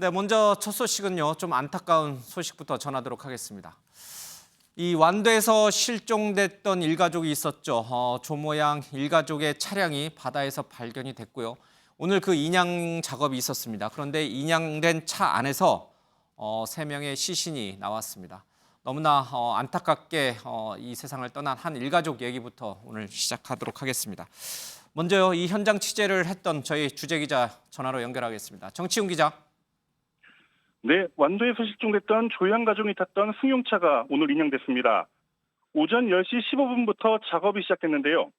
네, 먼저 첫 소식은요. 좀 안타까운 소식부터 전하도록 하겠습니다. 이 완도에서 실종됐던 일가족이 있었죠. 조모양 일가족의 차량이 바다에서 발견이 됐고요. 오늘 그 인양 작업이 있었습니다. 그런데 인양된 차 안에서 3명의 시신이 나왔습니다. 너무나 안타깝게 이 세상을 떠난 한 일가족 얘기부터 오늘 시작하도록 하겠습니다. 먼저 이 현장 취재를 했던 저희 주재기자 전화로 연결하겠습니다. 정치훈 기자. 네, 완도에서 실종됐던 조양 가족이 탔던 승용차가 오늘 인양됐습니다. 오전 10시 15분부터 작업이 시작됐는데요.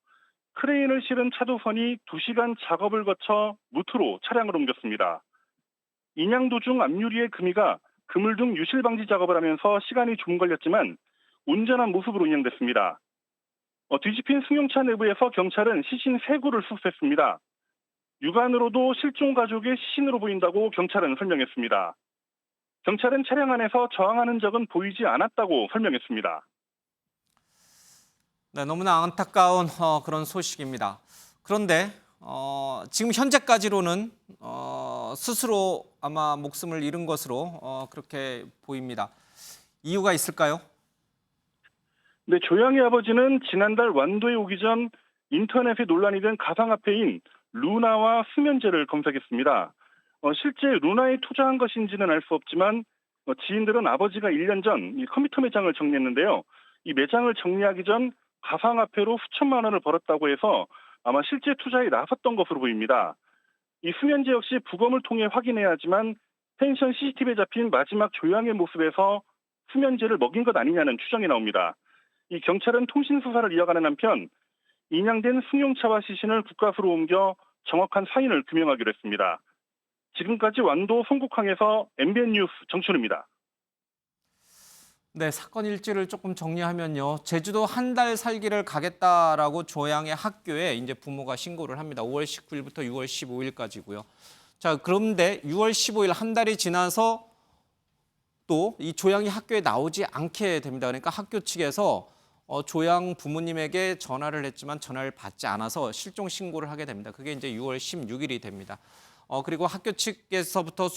크레인을 실은 차도선이 2시간 작업을 거쳐 무트로 차량을 옮겼습니다. 인양 도중 앞유리의 금이가 그물 등 유실 방지 작업을 하면서 시간이 좀 걸렸지만 운전한 모습으로 인양됐습니다. 뒤집힌 승용차 내부에서 경찰은 시신 3구를 수습했습니다. 육안으로도 실종 가족의 시신으로 보인다고 경찰은 설명했습니다. 경찰은 차량 안에서 저항하는 적은 보이지 않았다고 설명했습니다. 네, 너무나 안타까운 그런 소식입니다. 그런데 지금 현재까지로는 스스로 아마 목숨을 잃은 것으로 그렇게 보입니다. 이유가 있을까요? 네, 조양의 아버지는 지난달 완도에 오기 전 인터넷에 논란이 된 가상화폐인 루나와 수면제를 검색했습니다. 실제 루나에 투자한 것인지는 알 수 없지만 지인들은 아버지가 1년 전 이 컴퓨터 매장을 정리했는데요. 이 매장을 정리하기 전 가상화폐로 수천만 원을 벌었다고 해서 아마 실제 투자에 나섰던 것으로 보입니다. 이 수면제 역시 부검을 통해 확인해야 하지만 펜션 CCTV에 잡힌 마지막 조양의 모습에서 수면제를 먹인 것 아니냐는 추정이 나옵니다. 이 경찰은 통신 수사를 이어가는 한편 인양된 승용차와 시신을 국과수로 옮겨 정확한 사인을 규명하기로 했습니다. 지금까지 완도 송곡항에서 MBN 뉴스 정춘우입니다. 네, 사건 일지를 조금 정리하면요. 제주도 한 달 살기를 가겠다라고 조양의 학교에 이제 부모가 신고를 합니다. 5월 19일부터 6월 15일까지고요. 자, 그런데 6월 15일 한 달이 지나서 또 이 조양이 학교에 나오지 않게 됩니다. 그러니까 학교 측에서 조양 부모님에게 전화를 했지만 전화를 받지 않아서 실종 신고를 하게 됩니다. 그게 이제 6월 16일이 됩니다. 그리고 학교 측에서부터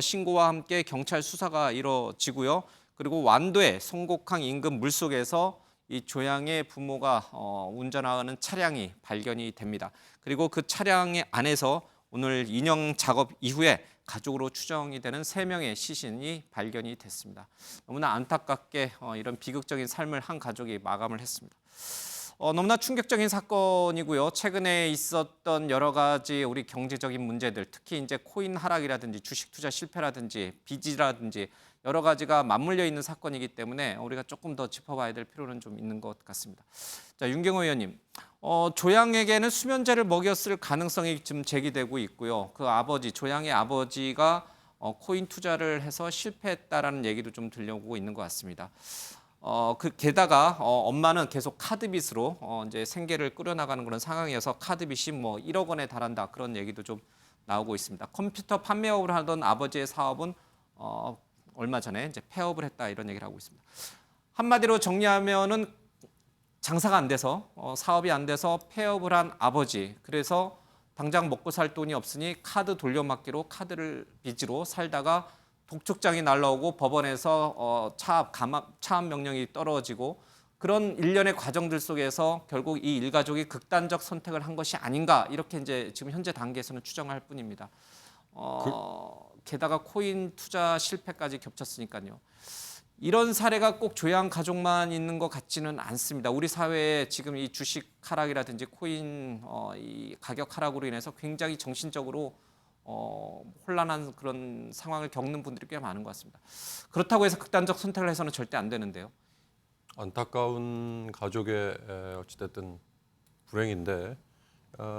신고와 함께 경찰 수사가 이루어지고요. 그리고 완도의 송곡항 인근 물속에서 이 조양의 부모가 운전하는 차량이 발견이 됩니다. 그리고 그 차량의 안에서 오늘 인양 작업 이후에 가족으로 추정이 되는 3명의 시신이 발견이 됐습니다. 너무나 안타깝게 이런 비극적인 삶을 한 가족이 마감을 했습니다. 너무나 충격적인 사건이고요. 최근에 있었던 여러 가지 우리 경제적인 문제들, 특히 이제 코인 하락이라든지 주식 투자 실패라든지 빚이라든지 여러 가지가 맞물려 있는 사건이기 때문에 우리가 조금 더 짚어봐야 될 필요는 좀 있는 것 같습니다. 자, 윤경호 의원님, 조양에게는 수면제를 먹였을 가능성이 지금 제기되고 있고요. 그 아버지, 조양의 아버지가 코인 투자를 해서 실패했다라는 얘기도 좀 들려오고 있는 것 같습니다. 게다가 엄마는 계속 카드빚으로 이제 생계를 꾸려나가는 그런 상황이어서 카드빚이 뭐 1억 원에 달한다 그런 얘기도 좀 나오고 있습니다. 컴퓨터 판매업을 하던 아버지의 사업은 얼마 전에 이제 폐업을 했다 이런 얘기를 하고 있습니다. 한마디로 정리하면은 장사가 안 돼서 사업이 안 돼서 폐업을 한 아버지, 그래서 당장 먹고 살 돈이 없으니 카드 돌려막기로 카드를 빚으로 살다가 독촉장이 날라오고 법원에서 차압 명령이 떨어지고 그런 일련의 과정들 속에서 결국 이 일가족이 극단적 선택을 한 것이 아닌가 이렇게 이제 지금 현재 단계에서는 추정할 뿐입니다. 게다가 코인 투자 실패까지 겹쳤으니까요. 이런 사례가 꼭 조양 가족만 있는 것 같지는 않습니다. 우리 사회에 지금 이 주식 하락이라든지 코인 이 가격 하락으로 인해서 굉장히 정신적으로 혼란한 그런 상황을 겪는 분들이 꽤 많은 것 같습니다. 그렇다고 해서 극단적 선택을 해서는 절대 안 되는데요. 안타까운 가족의 어찌됐든 불행인데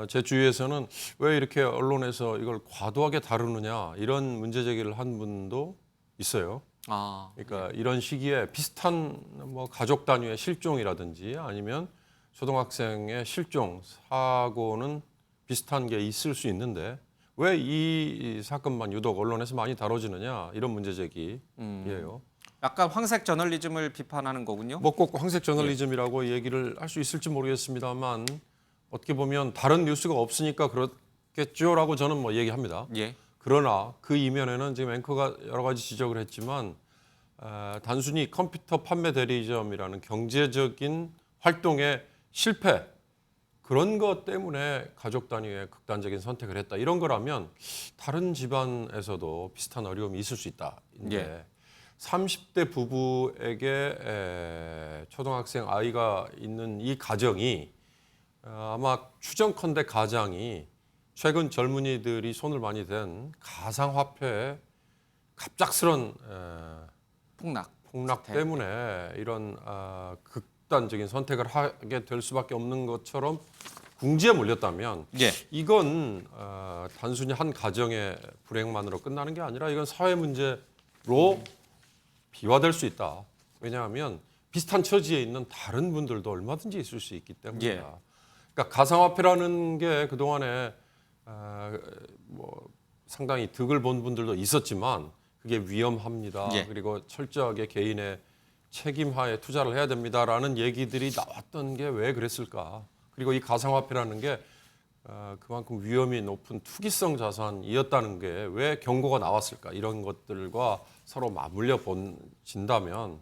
제 주위에서는 왜 이렇게 언론에서 이걸 과도하게 다루느냐 이런 문제 제기를 한 분도 있어요. 그러니까 이런 시기에 비슷한 뭐 가족 단위의 실종이라든지 아니면 초등학생의 실종 사고는 비슷한 게 있을 수 있는데 왜 이 사건만 유독 언론에서 많이 다뤄지느냐 이런 문제 제기예요. 약간 황색 저널리즘을 비판하는 거군요. 뭐 꼭 황색 저널리즘이라고 얘기를 할 수 있을지 모르겠습니다만 어떻게 보면 다른 뉴스가 없으니까 그렇겠죠라고 저는 뭐 얘기합니다. 예. 그러나 그 이면에는 지금 앵커가 여러 가지 지적을 했지만 단순히 컴퓨터 판매 대리점이라는 경제적인 활동의 실패 그런 것 때문에 가족 단위의 극단적인 선택을 했다. 이런 거라면 다른 집안에서도 비슷한 어려움이 있을 수 있다. 예. 30대 부부에게 초등학생 아이가 있는 이 가정이 아마 추정컨대 가장이 최근 젊은이들이 손을 많이 댄 가상화폐의 갑작스런 폭락. 폭락 사태. 때문에 이런 극단적인 선택을 하게 될 수밖에 없는 것처럼 궁지에 몰렸다면 예. 이건 단순히 한 가정의 불행만으로 끝나는 게 아니라 이건 사회 문제로 비화될 수 있다. 왜냐하면 비슷한 처지에 있는 다른 분들도 얼마든지 있을 수 있기 때문이다. 예. 그러니까 가상화폐라는 게 그동안에 뭐 상당히 득을 본 분들도 있었지만 그게 위험합니다. 예. 그리고 철저하게 개인의 책임하에 투자를 해야 됩니다라는 얘기들이 나왔던 게 왜 그랬을까? 그리고 이 가상화폐라는 게 그만큼 위험이 높은 투기성 자산이었다는 게 왜 경고가 나왔을까? 이런 것들과 서로 맞물려 본진다면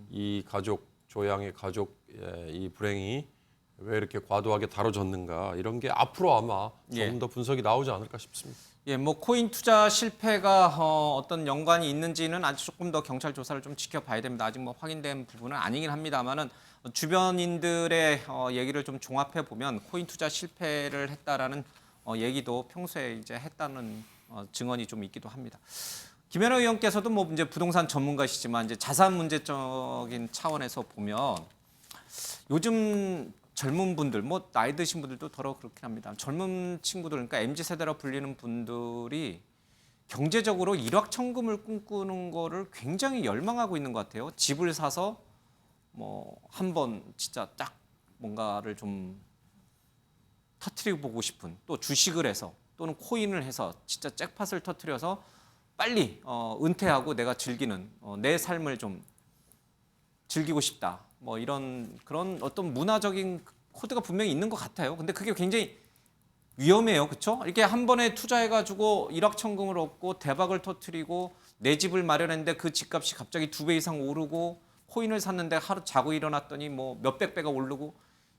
이 가족 조양의 가족의 이 불행이 왜 이렇게 과도하게 다뤄졌는가 이런 게 앞으로 아마 조금 예. 더 분석이 나오지 않을까 싶습니다. 예, 뭐 코인 투자 실패가 어떤 연관이 있는지는 아직 조금 더 경찰 조사를 좀 지켜봐야 됩니다. 아직 뭐 확인된 부분은 아니긴 합니다만은 주변인들의 얘기를 좀 종합해 보면 코인 투자 실패를 했다라는 얘기도 평소에 이제 했다는 증언이 좀 있기도 합니다. 김현우 의원께서도 뭐 이제 부동산 전문가시지만 이제 자산 문제적인 차원에서 보면 요즘 젊은 분들, 뭐 나이 드신 분들도 더러 그렇긴 합니다. 젊은 친구들, 그러니까 MZ 세대라 불리는 분들이 경제적으로 일확천금을 꿈꾸는 거를 굉장히 열망하고 있는 것 같아요. 집을 사서 뭐 한번 진짜 딱 뭔가를 좀 터트리고 보고 싶은, 또 주식을 해서 또는 코인을 해서 진짜 잭팟을 터트려서 빨리 은퇴하고 내가 즐기는 내 삶을 좀 즐기고 싶다. 뭐 이런 그런 어떤 문화적인 코드가 분명히 있는 것 같아요. 근데 그게 굉장히 위험해요. 그렇죠? 이렇게 한 번에 투자해가지고 일확천금을 얻고 대박을 터트리고 내 집을 마련했는데 그 집값이 갑자기 2배 이상 오르고 코인을 샀는데 하루 자고 일어났더니 뭐 몇백 배가 오르고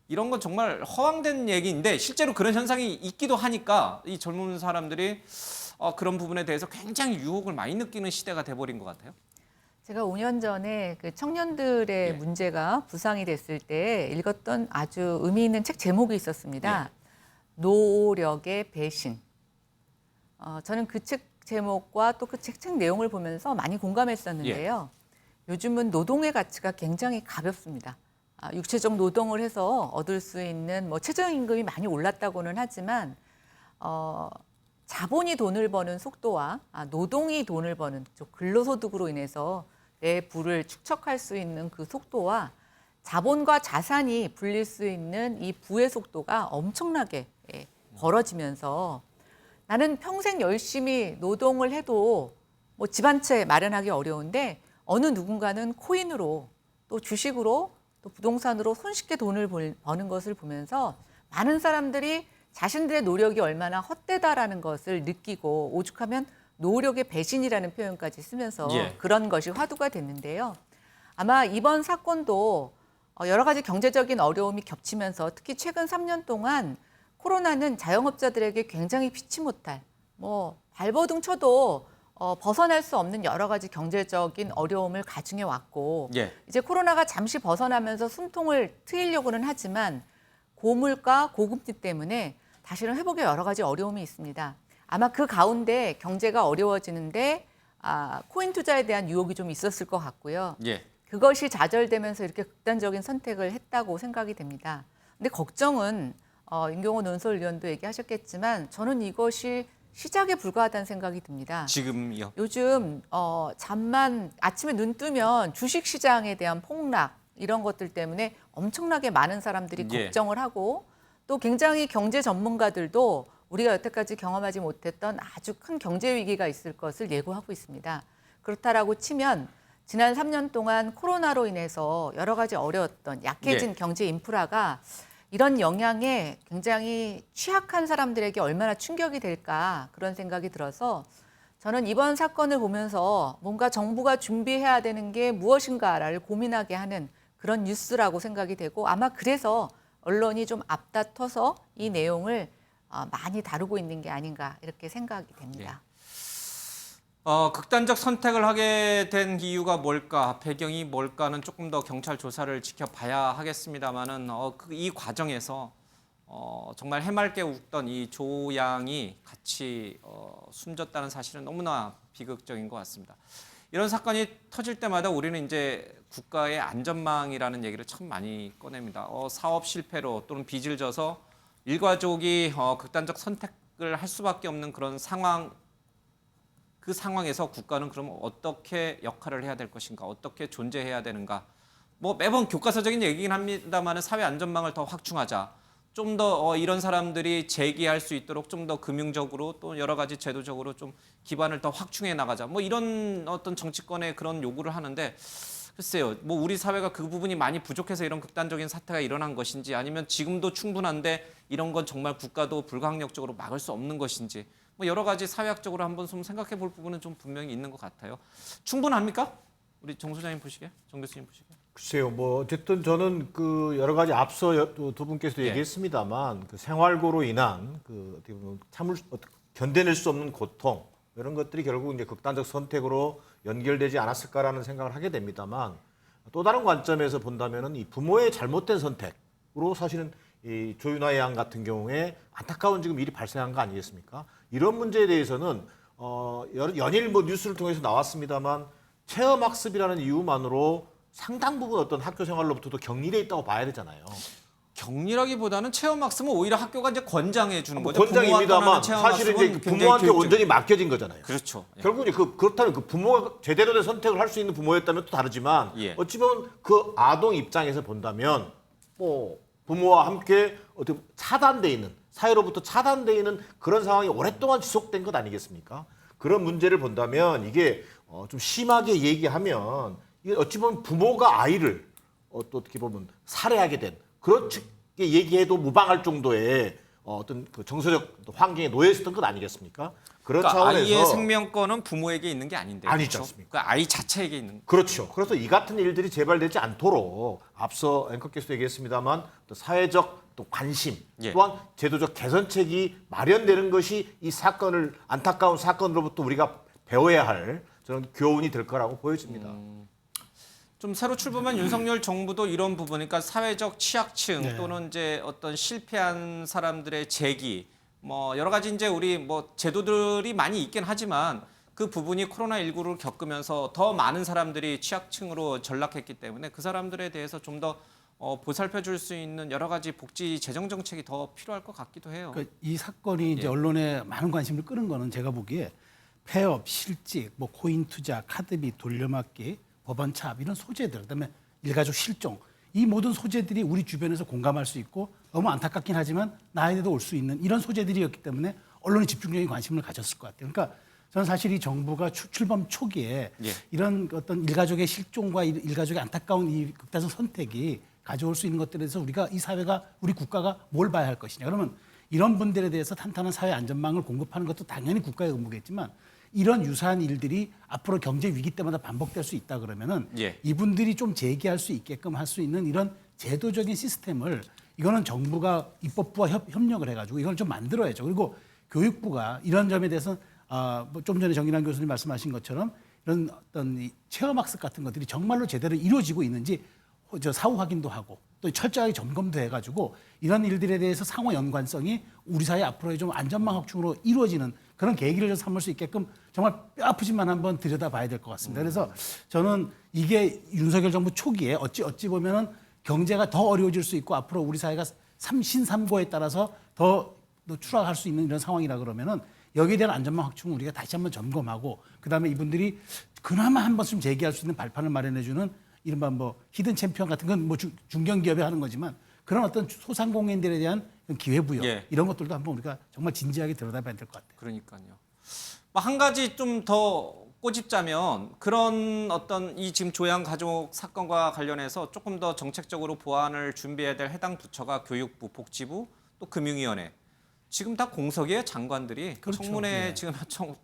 이런 건 정말 허황된 얘기인데 실제로 그런 현상이 있기도 하니까 이 젊은 사람들이 그런 부분에 대해서 굉장히 유혹을 많이 느끼는 시대가 돼버린 것 같아요. 제가 5년 전에 그 청년들의 예. 문제가 부상이 됐을 때 읽었던 아주 의미 있는 책 제목이 있었습니다. 노력의 배신. 저는 그 책 제목과 또 그 책 내용을 보면서 많이 공감했었는데요. 요즘은 노동의 가치가 굉장히 가볍습니다. 육체적 노동을 해서 얻을 수 있는 뭐 최저임금이 많이 올랐다고는 하지만 자본이 돈을 버는 속도와 노동이 돈을 버는 근로소득으로 인해서 내 부를 축적할 수 있는 그 속도와 자본과 자산이 불릴 수 있는 이 부의 속도가 엄청나게 벌어지면서 나는 평생 열심히 노동을 해도 뭐 집 한 채 마련하기 어려운데 어느 누군가는 코인으로 또 주식으로 또 부동산으로 손쉽게 돈을 버는 것을 보면서 많은 사람들이 자신들의 노력이 얼마나 헛되다라는 것을 느끼고 오죽하면 노력의 배신이라는 표현까지 쓰면서 그런 것이 화두가 됐는데요. 아마 이번 사건도 여러 가지 경제적인 어려움이 겹치면서 특히 최근 3년 동안 코로나는 자영업자들에게 굉장히 피치 못할 뭐 발버둥 쳐도 벗어날 수 없는 여러 가지 경제적인 어려움을 가중해 왔고 이제 코로나가 잠시 벗어나면서 숨통을 트이려고는 하지만 고물가, 고금리 때문에 다시는 회복에 여러 가지 어려움이 있습니다. 아마 그 가운데 경제가 어려워지는데 코인 투자에 대한 유혹이 좀 있었을 것 같고요. 그것이 좌절되면서 이렇게 극단적인 선택을 했다고 생각이 됩니다. 근데 걱정은 임경호 논설위원도 얘기하셨겠지만 저는 이것이 시작에 불과하다는 생각이 듭니다. 지금요? 요즘 잠만 아침에 눈 뜨면 주식시장에 대한 폭락 이런 것들 때문에 엄청나게 많은 사람들이 걱정을 하고 또 굉장히 경제 전문가들도 우리가 여태까지 경험하지 못했던 아주 큰 경제 위기가 있을 것을 예고하고 있습니다. 그렇다라고 치면 지난 3년 동안 코로나로 인해서 여러 가지 어려웠던 약해진 경제 인프라가 이런 영향에 굉장히 취약한 사람들에게 얼마나 충격이 될까 그런 생각이 들어서 저는 이번 사건을 보면서 뭔가 정부가 준비해야 되는 게 무엇인가를 고민하게 하는 그런 뉴스라고 생각이 되고 아마 그래서 언론이 좀 앞다퉈서 이 내용을 많이 다루고 있는 게 아닌가 이렇게 생각이 됩니다. 극단적 선택을 하게 된 이유가 뭘까, 배경이 뭘까는 조금 더 경찰 조사를 지켜봐야 하겠습니다만은 이 과정에서 정말 해맑게 웃던 이 조 양이 같이 숨졌다는 사실은 너무나 비극적인 것 같습니다. 이런 사건이 터질 때마다 우리는 이제 국가의 안전망이라는 얘기를 참 많이 꺼냅니다. 사업 실패로 또는 빚을 져서 일가족이 극단적 선택을 할 수밖에 없는 그런 상황, 그 상황에서 국가는 그럼 어떻게 역할을 해야 될 것인가, 어떻게 존재해야 되는가. 뭐 매번 교과서적인 얘기긴 합니다만 사회 안전망을 더 확충하자. 좀 더 이런 사람들이 재기할 수 있도록 좀 더 금융적으로 또 여러 가지 제도적으로 좀 기반을 더 확충해 나가자. 뭐 이런 어떤 정치권의 그런 요구를 하는데 글쎄요. 뭐 우리 사회가 그 부분이 많이 부족해서 이런 극단적인 사태가 일어난 것인지 아니면 지금도 충분한데 이런 건 정말 국가도 불가항력적으로 막을 수 없는 것인지 뭐 여러 가지 사회학적으로 한번 좀 생각해 볼 부분은 좀 분명히 있는 것 같아요. 충분합니까? 우리 정 소장님 보시기에, 정 교수님 보시기에. 글쎄요, 뭐 어쨌든 저는 그 여러 가지 앞서 두 분께서도 예. 얘기했습니다만 그 생활고로 인한 그 어떻게 보면 견뎌낼 수 없는 고통 이런 것들이 결국 이제 극단적 선택으로 연결되지 않았을까라는 생각을 하게 됩니다만 또 다른 관점에서 본다면은 이 부모의 잘못된 선택으로 사실은 이 조윤아 양 같은 경우에 안타까운 지금 일이 발생한 거 아니겠습니까? 이런 문제에 대해서는 연일 뭐 뉴스를 통해서 나왔습니다만 체험학습이라는 이유만으로 상당 부분 어떤 학교 생활로부터도 격리돼 있다고 봐야 되잖아요. 격리라기보다는 체험학습은 오히려 학교가 이제 권장해 주는 거죠. 권장입니다만 사실은 이제 부모한테 온전히 맡겨진 거잖아요. 그렇죠. 예. 결국 이제 그렇다면 그 부모가 제대로 된 선택을 할 수 있는 부모였다면 또 다르지만 예. 어찌 보면 그 아동 입장에서 본다면 뭐 부모와 함께 어떻게 차단돼 있는 사회로부터 차단돼 있는 그런 상황이 오랫동안 지속된 것 아니겠습니까? 그런 문제를 본다면 이게 좀 심하게 얘기하면 이게 어찌 보면 부모가 아이를 또 어떻게 보면 살해하게 된 그렇게 얘기해도 무방할 정도의 어떤 그 정서적 환경에 놓여 있었던 것 아니겠습니까? 그런 그러니까 차원에서 아이의 생명권은 부모에게 있는 게 아닌데. 아니지 그렇죠? 않습니까? 그러니까 아이 자체에게 있는 거. 그렇죠. 그래서 이 같은 일들이 재발되지 않도록 앞서 앵커께서 얘기했습니다만 또 사회적 또 관심 예. 또한 제도적 개선책이 마련되는 것이 이 사건을 안타까운 사건으로부터 우리가 배워야 할 저는 교훈이 될 거라고 보여집니다. 좀 새로 출범한 윤석열 정부도 이런 부분, 그러니까 사회적 취약층 네. 또는 이제 어떤 실패한 사람들의 재기, 뭐 여러 가지 이제 우리 뭐 제도들이 많이 있긴 하지만 그 부분이 코로나19를 겪으면서 더 많은 사람들이 취약층으로 전락했기 때문에 그 사람들에 대해서 좀 더 보살펴 줄 수 있는 여러 가지 복지 재정 정책이 더 필요할 것 같기도 해요. 그러니까 이 사건이 이제 예. 언론에 많은 관심을 끄는 거는 제가 보기에 폐업, 실직, 뭐 코인 투자, 카드비, 돌려막기, 법원 차압 이런 소재들, 그다음에 일가족 실종 이 모든 소재들이 우리 주변에서 공감할 수 있고 너무 안타깝긴 하지만 나에게도 올 수 있는 이런 소재들이었기 때문에 언론이 집중적인 관심을 가졌을 것 같아요. 그러니까 저는 사실 이 정부가 출범 초기에 예. 이런 어떤 일가족의 실종과 일가족의 안타까운 이 극단적 선택이 가져올 수 있는 것들에 대해서 우리가 이 사회가 우리 국가가 뭘 봐야 할 것이냐. 그러면 이런 분들에 대해서 탄탄한 사회 안전망을 공급하는 것도 당연히 국가의 의무겠지만 이런 유사한 일들이 앞으로 경제 위기 때마다 반복될 수 있다 그러면은 예. 이분들이 좀 제기할 수 있게끔 할 수 있는 이런 제도적인 시스템을 이거는 정부가 입법부와 협력을 해가지고 이걸 좀 만들어야죠. 그리고 교육부가 이런 점에 대해서 뭐 좀 전에 정인환 교수님 말씀하신 것처럼 이런 어떤 이 체험학습 같은 것들이 정말로 제대로 이루어지고 있는지 사후 확인도 하고 또 철저하게 점검도 해가지고 이런 일들에 대해서 상호 연관성이 우리 사회 앞으로의 좀 안전망 확충으로 이루어지는 그런 계기를 좀 삼을 수 있게끔 정말 뼈아프지만 한번 들여다봐야 될 것 같습니다. 그래서 저는 이게 윤석열 정부 초기에 어찌 보면은 경제가 더 어려워질 수 있고 앞으로 우리 사회가 신삼고에 따라서 더 추락할 수 있는 이런 상황이라 그러면은 여기에 대한 안전망 확충을 우리가 다시 한번 점검하고 그다음에 이분들이 그나마 한 번쯤 제기할 수 있는 발판을 마련해주는 이른바 뭐 히든 챔피언 같은 건 뭐 중견기업이 하는 거지만 그런 어떤 소상공인들에 대한 기회부여 예. 이런 것들도 한번 우리가 정말 진지하게 들여다봐야 될 것 같아요. 그러니까요. 뭐한 가지 좀 더 꼬집자면 그런 어떤 이 지금 조양 가족 사건과 관련해서 조금 더 정책적으로 보완을 준비해야 될 해당 부처가 교육부, 복지부, 또 금융위원회. 지금 다 공석이에요, 장관들이. 그렇죠. 청문회 예. 지금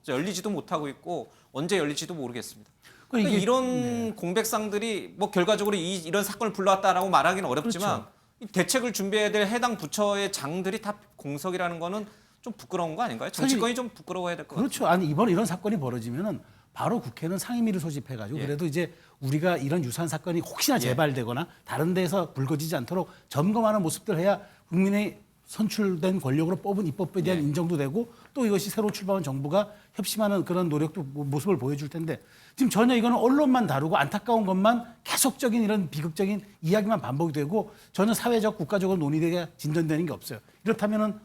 열리지도 못하고 있고 언제 열릴지도 모르겠습니다. 그러니까 이게- 이런 공백상들이 뭐 결과적으로 이런 사건을 불러왔다라고 말하기는 어렵지만 그렇죠. 이 대책을 준비해야 될 해당 부처의 장들이 다 공석이라는 거는 좀 부끄러운 거 아닌가요? 정치권이 좀 부끄러워야 될 것 같아요. 그렇죠. 아니 이번 이런 사건이 벌어지면은 바로 국회는 상임위를 소집해가지고 예. 그래도 이제 우리가 이런 유사한 사건이 혹시나 재발되거나 다른 데서 불거지지 않도록 점검하는 모습들 해야 국민의 선출된 권력으로 뽑은 입법에 대한 예. 인정도 되고 또 이것이 새로 출범한 정부가 협심하는 그런 노력도 모습을 보여줄 텐데 지금 전혀 이거는 언론만 다루고 안타까운 것만 계속적인 이런 비극적인 이야기만 반복이 되고 전혀 사회적 국가적으로 논의되게 진전되는 게 없어요. 이렇다면은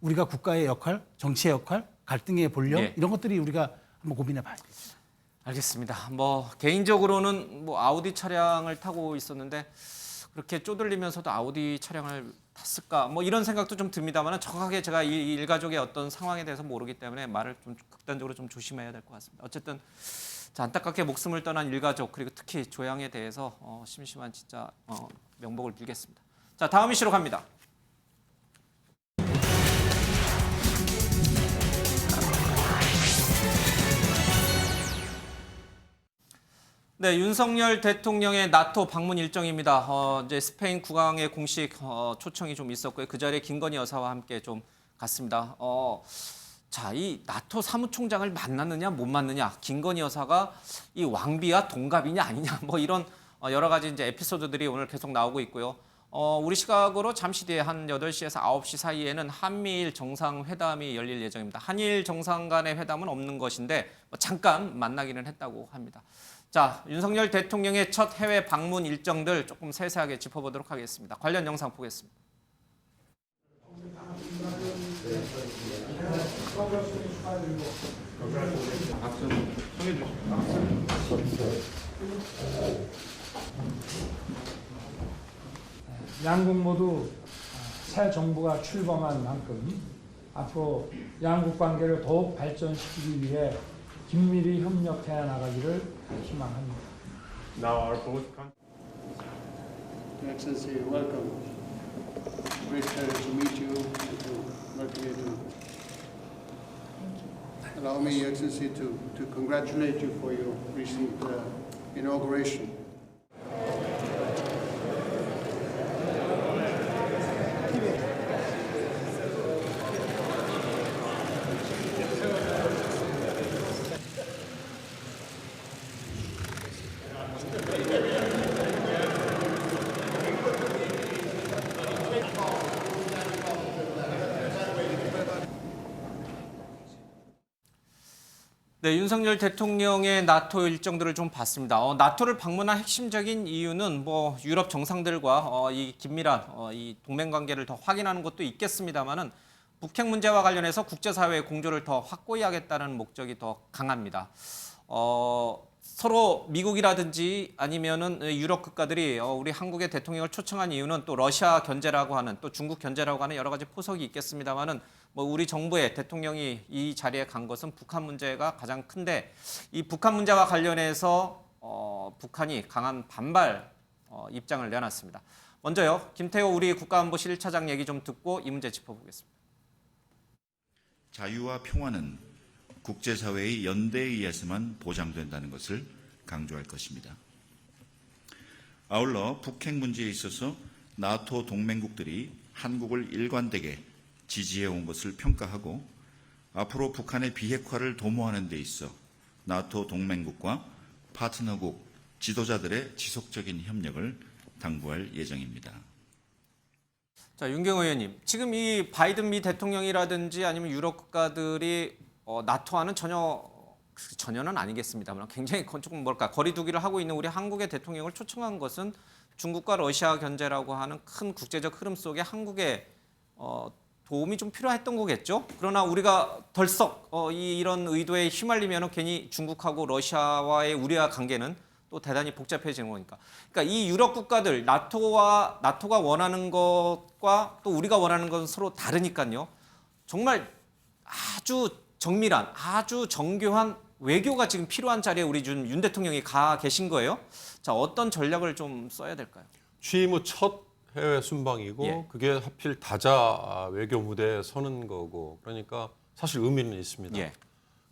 우리가 국가의 역할, 정치의 역할, 갈등의 본령 예. 이런 것들이 우리가 한번 고민해 봐야죠. 알겠습니다. 뭐 개인적으로는 뭐 아우디 차량을 타고 있었는데 그렇게 쪼들리면서도 아우디 차량을 탔을까 뭐 이런 생각도 좀 듭니다만 정확하게 제가 이 일가족의 어떤 상황에 대해서 모르기 때문에 말을 좀 극단적으로 좀 조심해야 될 것 같습니다. 어쨌든 자, 안타깝게 목숨을 떠난 일가족 그리고 특히 조양에 대해서 심심한 진짜 명복을 빌겠습니다. 자, 다음 이슈로 갑니다. 네, 윤석열 대통령의 나토 방문 일정입니다. 이제 스페인 국왕의 공식 초청이 좀 있었고요. 그 자리에 김건희 여사와 함께 좀 갔습니다. 자, 이 나토 사무총장을 만났느냐 못 만났느냐, 김건희 여사가 이 왕비와 동갑이냐 아니냐, 뭐 이런 여러 가지 이제 에피소드들이 오늘 계속 나오고 있고요. 우리 시각으로 잠시 뒤에 한 8시에서 9시 사이에는 한미일 정상회담이 열릴 예정입니다. 한일 정상 간의 회담은 없는 것인데 잠깐 만나기는 했다고 합니다. 자, 윤석열 대통령의 첫 해외 방문 일정들 조금 세세하게 짚어보도록 하겠습니다. 관련 영상 보겠습니다. 양국 모두 새 정부가 출범한 만큼 앞으로 양국 관계를 더욱 발전시키기 위해 긴밀히 협력해 나가기를 희망합니다. Your Excellency, welcome. Great pleasure to meet you and to welcome you to. Allow me, Your Excellency, to congratulate you for your recent inauguration. 네, 윤석열 대통령의 나토 일정들을 좀 봤습니다. 나토를 방문한 핵심적인 이유는 뭐 유럽 정상들과 이 긴밀한 이 동맹 관계를 더 확인하는 것도 있겠습니다만은 북핵 문제와 관련해서 국제사회의 공조를 더 확고히 하겠다는 목적이 더 강합니다. 서로 미국이라든지 아니면은 유럽 국가들이 우리 한국의 대통령을 초청한 이유는 또 러시아 견제라고 하는 또 중국 견제라고 하는 여러 가지 포석이 있겠습니다만은 뭐 우리 정부의 대통령이 이 자리에 간 것은 북한 문제가 가장 큰데 이 북한 문제와 관련해서 북한이 강한 반발 입장을 내놨습니다. 먼저요, 김태호 우리 국가안보실 1차장 얘기 좀 듣고 이 문제 짚어보겠습니다. 자유와 평화는 국제사회의 연대에 의해서만 보장된다는 것을 강조할 것입니다. 아울러 북핵 문제에 있어서 나토 동맹국들이 한국을 일관되게 지지해온 것을 평가하고 앞으로 북한의 비핵화를 도모하는 데 있어 나토 동맹국과 파트너국 지도자들의 지속적인 협력을 당부할 예정입니다. 자, 윤경호 의원님, 지금 이 바이든 미 대통령이라든지 아니면 유럽 국가들이 나토와는 전혀는 아니겠습니다만 굉장히 조금 거리두기를 하고 있는 우리 한국의 대통령을 초청한 것은 중국과 러시아 견제라고 하는 큰 국제적 흐름 속에 한국의 도움이 좀 필요했던 거겠죠. 그러나 우리가 덜썩 이런 의도에 휘말리면 괜히 중국하고 러시아와의 우리와 관계는 또 대단히 복잡해지는 거니까. 그러니까 이 유럽 국가들 나토가 원하는 것과 또 우리가 원하는 것은 서로 다르니까요. 정말 아주 정밀한, 아주 정교한 외교가 지금 필요한 자리에 우리 윤 대통령이 가 계신 거예요. 자, 어떤 전략을 좀 써야 될까요? 취임 후 첫 해외 순방이고 예. 그게 하필 다자 외교 무대에 서는 거고 그러니까 사실 의미는 있습니다. 예.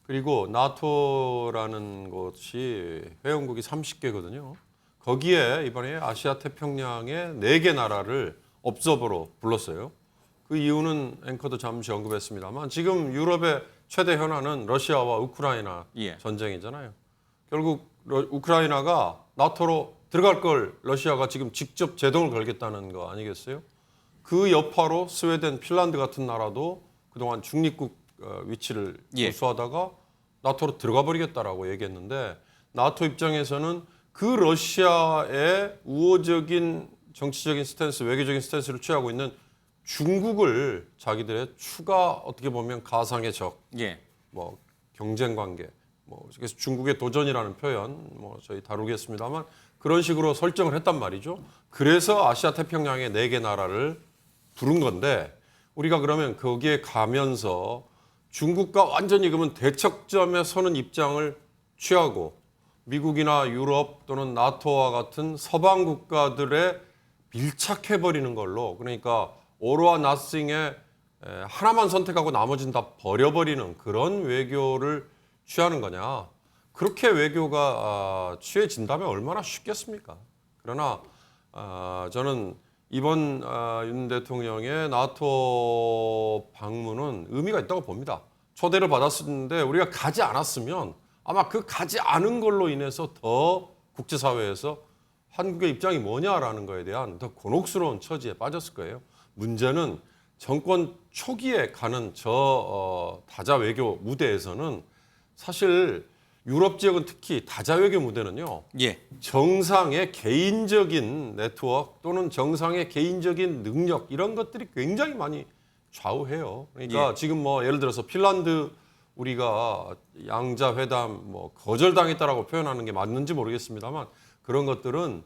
그리고 나토라는 곳이 회원국이 30개거든요. 거기에 이번에 아시아 태평양의 4개 나라를 업저버로 불렀어요. 그 이유는 앵커도 잠시 언급했습니다만 지금 유럽의 최대 현안은 러시아와 우크라이나 예. 전쟁이잖아요. 결국 우크라이나가 나토로 들어갈 걸 러시아가 지금 직접 제동을 걸겠다는 거 아니겠어요? 그 여파로 스웨덴, 핀란드 같은 나라도 그동안 중립국 위치를 예. 고수하다가 나토로 들어가 버리겠다라고 얘기했는데 나토 입장에서는 그 러시아의 우호적인 정치적인 스탠스, 외교적인 스탠스를 취하고 있는 중국을 자기들의 추가 어떻게 보면 가상의 적, 예. 뭐 경쟁 관계, 뭐 그래서 중국의 도전이라는 표현 뭐 저희 다루겠습니다만 그런 식으로 설정을 했단 말이죠. 그래서 아시아 태평양의 4개 나라를 부른 건데 우리가 그러면 거기에 가면서 중국과 완전히 그러면 대척점에 서는 입장을 취하고 미국이나 유럽 또는 나토와 같은 서방 국가들의 밀착해버리는 걸로 그러니까 all와 nothing에 하나만 선택하고 나머지는 다 버려버리는 그런 외교를 취하는 거냐. 그렇게 외교가 취해진다면 얼마나 쉽겠습니까? 그러나 저는 이번 윤 대통령의 나토 방문은 의미가 있다고 봅니다. 초대를 받았는데 우리가 가지 않았으면 아마 그 가지 않은 걸로 인해서 더 국제사회에서 한국의 입장이 뭐냐라는 거에 대한 더 곤혹스러운 처지에 빠졌을 거예요. 문제는 정권 초기에 가는 다자 외교 무대에서는 사실 유럽 지역은 특히 다자 외교 무대는요. 예. 정상의 개인적인 네트워크 또는 정상의 개인적인 능력 이런 것들이 굉장히 많이 좌우해요. 그러니까 예. 지금 뭐 예를 들어서 핀란드 우리가 양자 회담 뭐 거절당했다라고 표현하는 게 맞는지 모르겠습니다만 그런 것들은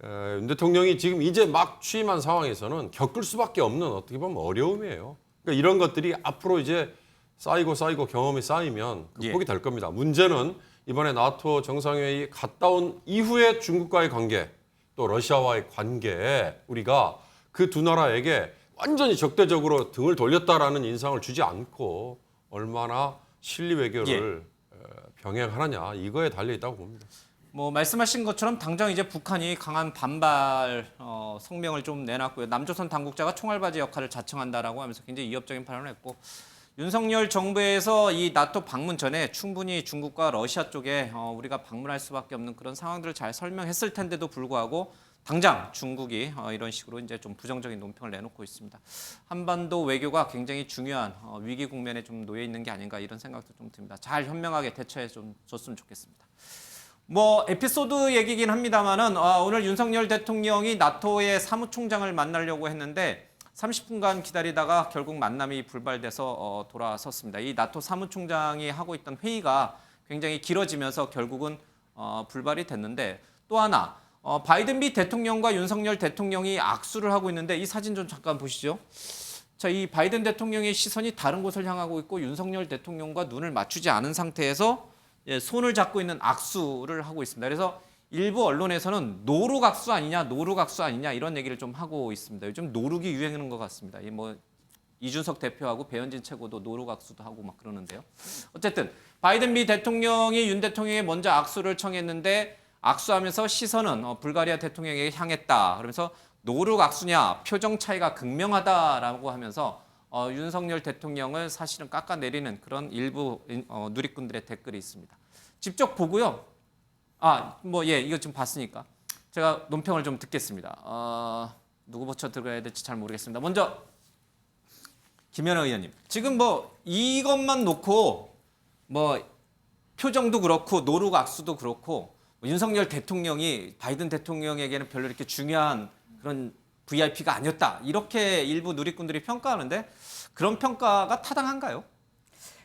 윤 대통령이 지금 이제 막 취임한 상황에서는 겪을 수밖에 없는 어떻게 보면 어려움이에요. 그러니까 이런 것들이 앞으로 이제 쌓이고 경험이 쌓이면 극복이 될 겁니다. 문제는 이번에 나토 정상회의 갔다 온 이후에 중국과의 관계 또 러시아와의 관계에 우리가 그 두 나라에게 완전히 적대적으로 등을 돌렸다라는 인상을 주지 않고 얼마나 실리 외교를 병행하느냐 이거에 달려 있다고 봅니다. 뭐 말씀하신 것처럼 당장 이제 북한이 강한 반발 성명을 좀 내놨고요. 남조선 당국자가 총알바지 역할을 자청한다라고 하면서 굉장히 위협적인 발언을 했고 윤석열 정부에서 이 나토 방문 전에 충분히 중국과 러시아 쪽에 우리가 방문할 수밖에 없는 그런 상황들을 잘 설명했을 텐데도 불구하고 당장 중국이 이런 식으로 이제 좀 부정적인 논평을 내놓고 있습니다. 한반도 외교가 굉장히 중요한 위기 국면에 좀 놓여 있는 게 아닌가 이런 생각도 좀 듭니다. 잘 현명하게 대처해 좀 줬으면 좋겠습니다. 뭐 에피소드 얘기긴 합니다만은 오늘 윤석열 대통령이 나토의 사무총장을 만나려고 했는데 30분간 기다리다가 결국 만남이 불발돼서 돌아섰습니다. 이 나토 사무총장이 하고 있던 회의가 굉장히 길어지면서 결국은 불발이 됐는데 또 하나 바이든 미 대통령과 윤석열 대통령이 악수를 하고 있는데 이 사진 좀 잠깐 보시죠. 자, 이 바이든 대통령의 시선이 다른 곳을 향하고 있고 윤석열 대통령과 눈을 맞추지 않은 상태에서 손을 잡고 있는 악수를 하고 있습니다. 그래서 일부 언론에서는 노룩악수 아니냐, 노룩악수 아니냐 이런 얘기를 좀 하고 있습니다. 요즘 노룩이 유행하는 것 같습니다. 뭐 이준석 대표하고 배현진 최고도 노룩악수도 하고 막 그러는데요. 어쨌든 바이든 미 대통령이 윤 대통령에 먼저 악수를 청했는데 악수하면서 시선은 불가리아 대통령에게 향했다. 그러면서 노룩악수냐, 표정 차이가 극명하다라고 하면서 윤석열 대통령을 사실은 깎아내리는 그런 일부 누리꾼들의 댓글이 있습니다. 직접 보고요. 이거 좀 봤으니까 제가 논평을 좀 듣겠습니다. 누구부터 들어가야 될지 잘 모르겠습니다. 먼저 김연아 의원님. 지금 뭐 이것만 놓고 뭐 표정도 그렇고 노룩 악수도 그렇고 윤석열 대통령이 바이든 대통령에게는 별로 이렇게 중요한 그런 VIP가 아니었다. 이렇게 일부 누리꾼들이 평가하는데 그런 평가가 타당한가요?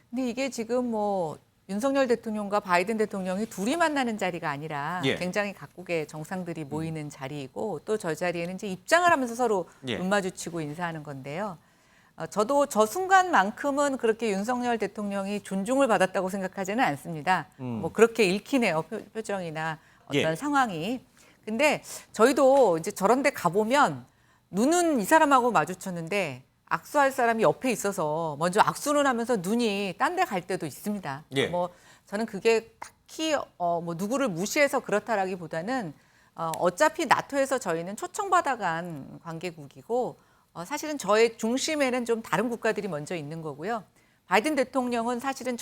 근데 이게 지금 뭐 윤석열 대통령과 바이든 대통령이 둘이 만나는 자리가 아니라 굉장히 각국의 정상들이 모이는 자리이고 또 저 자리에는 이제 입장을 하면서 서로 눈 마주치고 인사하는 건데요. 저도 저 순간만큼은 그렇게 윤석열 대통령이 존중을 받았다고 생각하지는 않습니다. 뭐 그렇게 읽히네요. 표정이나 어떤 상황이. 근데 저희도 이제 저런 데 가보면 눈은 이 사람하고 마주쳤는데 악수할 사람이 옆에 있어서 먼저 악수는 하면서 눈이 딴 데 갈 때도 있습니다. 예. 뭐 저는 그게 딱히 뭐 누구를 무시해서 그렇다라기보다는 어차피 나토에서 저희는 초청받아간 관계국이고 사실은 저의 중심에는 좀 다른 국가들이 먼저 있는 거고요. 바이든 대통령은 사실은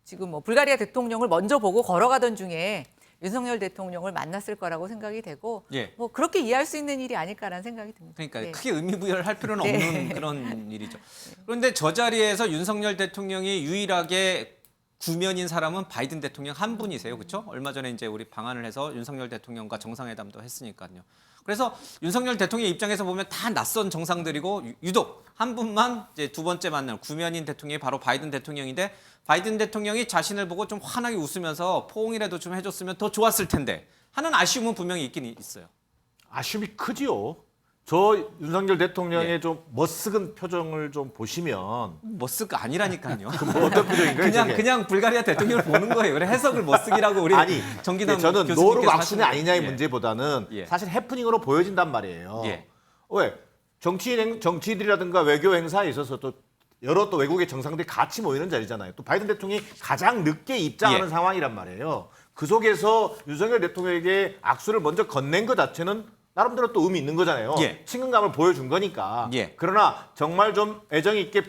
지금 뭐 불가리아 대통령을 먼저 보고 걸어가던 중에 윤석열 대통령을 만났을 거라고 생각이 되고 예. 뭐 그렇게 이해할 수 있는 일이 아닐까라는 생각이 듭니다. 그러니까 네. 크게 의미 부여를 할 필요는 네. 없는 그런 일이죠. 그런데 저 자리에서 윤석열 대통령이 유일하게 구면인 사람은 바이든 대통령 한 분이세요. 그렇죠? 얼마 전에 이제 우리 방한을 해서 윤석열 대통령과 정상회담도 했으니까요. 그래서 윤석열 대통령 입장에서 보면 다 낯선 정상들이고 유독 한 분만 이제 두 번째 만날 구면인 대통령이 바로 바이든 대통령인데 바이든 대통령이 자신을 보고 좀 환하게 웃으면서 포옹이라도 좀 해줬으면 더 좋았을 텐데 하는 아쉬움은 분명히 있긴 있어요. 아쉬움이 크지요. 저 윤석열 대통령의 예. 좀 멋스근 표정을 좀 보시면 머쓱 아니라니까요. 뭐 어떤 표정인가요? 저게? 그냥 불가리아 대통령을 보는 거예요. 그래 해석을 머쓱이라고 우리 아니, 정기남 저는 교수님께서 노룩 악순이 하시는 아니냐의 예. 문제보다는 예. 사실 해프닝으로 보여진단 말이에요. 예. 왜? 정치인들이라든가 외교 행사에 있어서 또 여러 또 외국의 정상들이 같이 모이는 자리잖아요. 또 바이든 대통령이 가장 늦게 입장하는 예. 상황이란 말이에요. 그 속에서 윤석열 대통령에게 악수를 먼저 건넨 것 자체는 나름대로 또 의미 있는 거잖아요. 예. 친근감을 보여준 거니까. 예. 그러나 정말 좀 애정 있게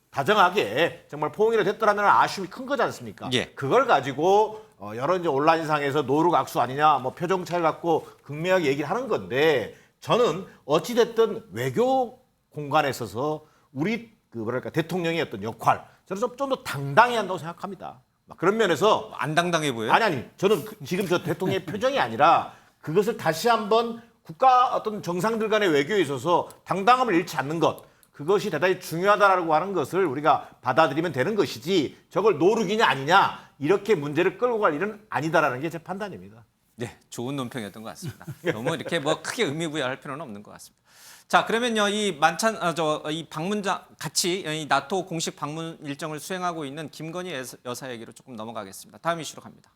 다정하게 정말 포옹이라도 했더라면 아쉬움이 큰 거지 않습니까? 예. 그걸 가지고 여러 이제 온라인상에서 노룩 악수 아니냐, 뭐 표정 차이 갖고 극명하게 얘기를 하는 건데 저는 어찌 됐든 외교 공간에 있어서 우리 그 뭐랄까 대통령의 어떤 역할 저는 좀 더 당당해야 한다고 생각합니다. 그런 면에서 안 당당해 보여요? 아니 저는 지금 저 대통령의 표정이 아니라 그것을 다시 한번 국가 어떤 정상들 간의 외교에 있어서 당당함을 잃지 않는 것 그것이 대단히 중요하다라고 하는 것을 우리가 받아들이면 되는 것이지 저걸 노룩이냐 아니냐 이렇게 문제를 끌고 갈 일은 아니다라는 게 제 판단입니다. 네, 좋은 논평이었던 것 같습니다. 너무 이렇게 뭐 크게 의미 부여할 필요는 없는 것 같습니다. 자, 그러면요 이 이 방문장 같이 이 나토 공식 방문 일정을 수행하고 있는 김건희 여사 얘기로 조금 넘어가겠습니다. 다음 이슈로 갑니다.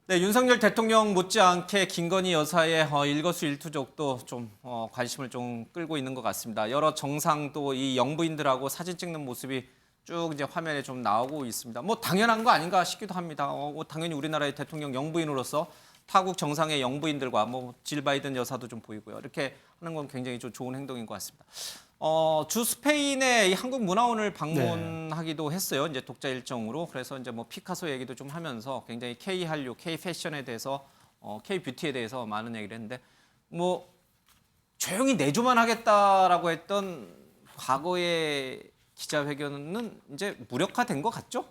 네, 윤석열 대통령 못지않게 김건희 여사의 일거수일투족도 좀 관심을 좀 끌고 있는 것 같습니다. 여러 정상도 이 영부인들하고 사진 찍는 모습이 쭉 이제 화면에 좀 나오고 있습니다. 뭐 당연한 거 아닌가 싶기도 합니다. 뭐 당연히 우리나라의 대통령 영부인으로서 타국 정상의 영부인들과 뭐 질 바이든 여사도 좀 보이고요. 이렇게 하는 건 굉장히 좀 좋은 행동인 것 같습니다. 주 스페인에 이 한국문화원을 방문하기도 했어요. 이제 독자 일정으로. 그래서 이제 뭐 피카소 얘기도 좀 하면서 굉장히 K 한류, K 패션에 대해서, K 뷰티에 대해서 많은 얘기를 했는데 뭐 조용히 내조만 하겠다라고 했던 과거의 기자회견은 이제 무력화된 것 같죠?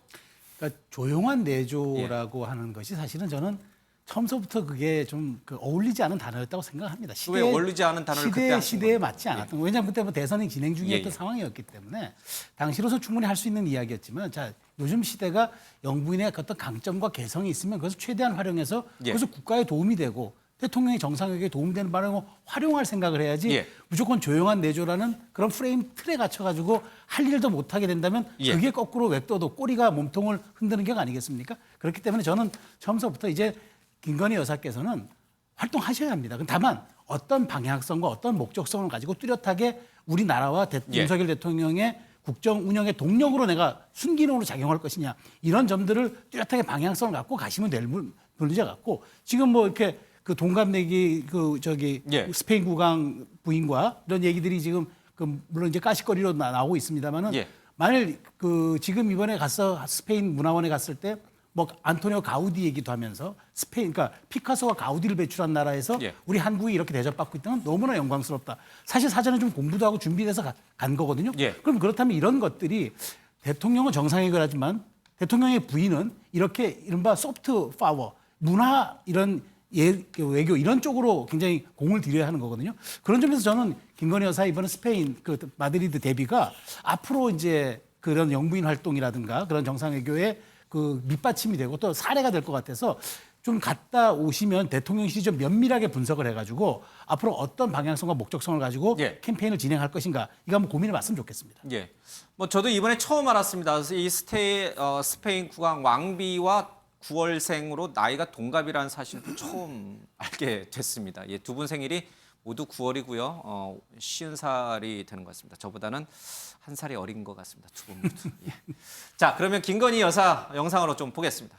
그러니까 조용한 내조라고 하는 것이 사실은 저는 처음서부터 그게 좀 어울리지 않은 단어였다고 생각합니다. 왜 어울리지 않은 단어를 그때 하신 시대에 겁니까? 맞지 않았던 거. 왜냐하면 그때 뭐 대선이 진행 중이었던 예. 상황이었기 때문에 당시로서 충분히 할 수 있는 이야기였지만 자 요즘 시대가 영부인의 어떤 강점과 개성이 있으면 그것을 최대한 활용해서 예. 그것을 국가에 도움이 되고 대통령의 정상에게 도움되는 바람을 활용할 생각을 해야지 예. 무조건 조용한 내조라는 그런 프레임 틀에 갇혀가지고 할 일도 못하게 된다면 예. 그게 거꾸로 웹도도 꼬리가 몸통을 흔드는 격 아니겠습니까? 그렇기 때문에 저는 처음서부터 이제 김건희 여사께서는 활동하셔야 합니다. 다만 어떤 방향성과 어떤 목적성을 가지고 뚜렷하게 우리나라와 예. 윤석열 대통령의 국정 운영의 동력으로 내가 순기능으로 작용할 것이냐 이런 점들을 뚜렷하게 방향성을 갖고 가시면 될 문제 같고 지금 뭐 이렇게 그 동갑내기 예. 스페인 국왕 부인과 이런 얘기들이 지금 물론 이제 가시거리로 나오고 있습니다만은 예. 만일 지금 이번에 가서 스페인 문화원에 갔을 때 뭐 안토니오 가우디 얘기도 하면서 스페인 그러니까 피카소와 가우디를 배출한 나라에서 예. 우리 한국이 이렇게 대접받고 있다는 건 너무나 영광스럽다. 사실 사전에 좀 공부도 하고 준비돼서 간 거거든요. 예. 그럼 그렇다면 이런 것들이 대통령은 정상회견을 하지만 대통령의 부인은 이렇게 이른바 소프트 파워, 문화 이런 외교 이런 쪽으로 굉장히 공을 들여야 하는 거거든요. 그런 점에서 저는 김건희 여사 이번에 스페인 마드리드 데뷔가 앞으로 이제 그런 영부인 활동이라든가 그런 정상외교에 밑받침이 되고 또 사례가 될 것 같아서 좀 갔다 오시면 대통령실이 좀 면밀하게 분석을 해가지고 앞으로 어떤 방향성과 목적성을 가지고 예. 캠페인을 진행할 것인가 이거 한번 고민해 봤으면 좋겠습니다. 예. 뭐 저도 이번에 처음 알았습니다. 이 스페인 국왕 왕비와 9월생으로 나이가 동갑이라는 사실도 처음 알게 됐습니다. 예, 두 분 생일이 모두 9월이고요. 50살이 되는 것 같습니다. 저보다는 한 살이 어린 것 같습니다. 두 분 모두. 예. 자, 그러면 김건희 여사 영상으로 좀 보겠습니다.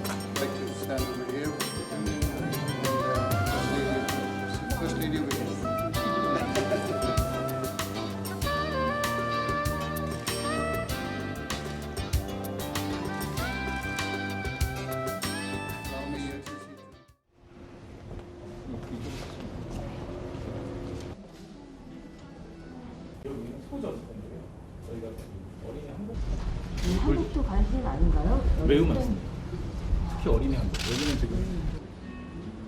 I'd like to stand over here and First Lady over here. Allow me to see. 한국도 관심 아닌가요? 매우 많습니다. 특히 어린이 한국. 여기는 지금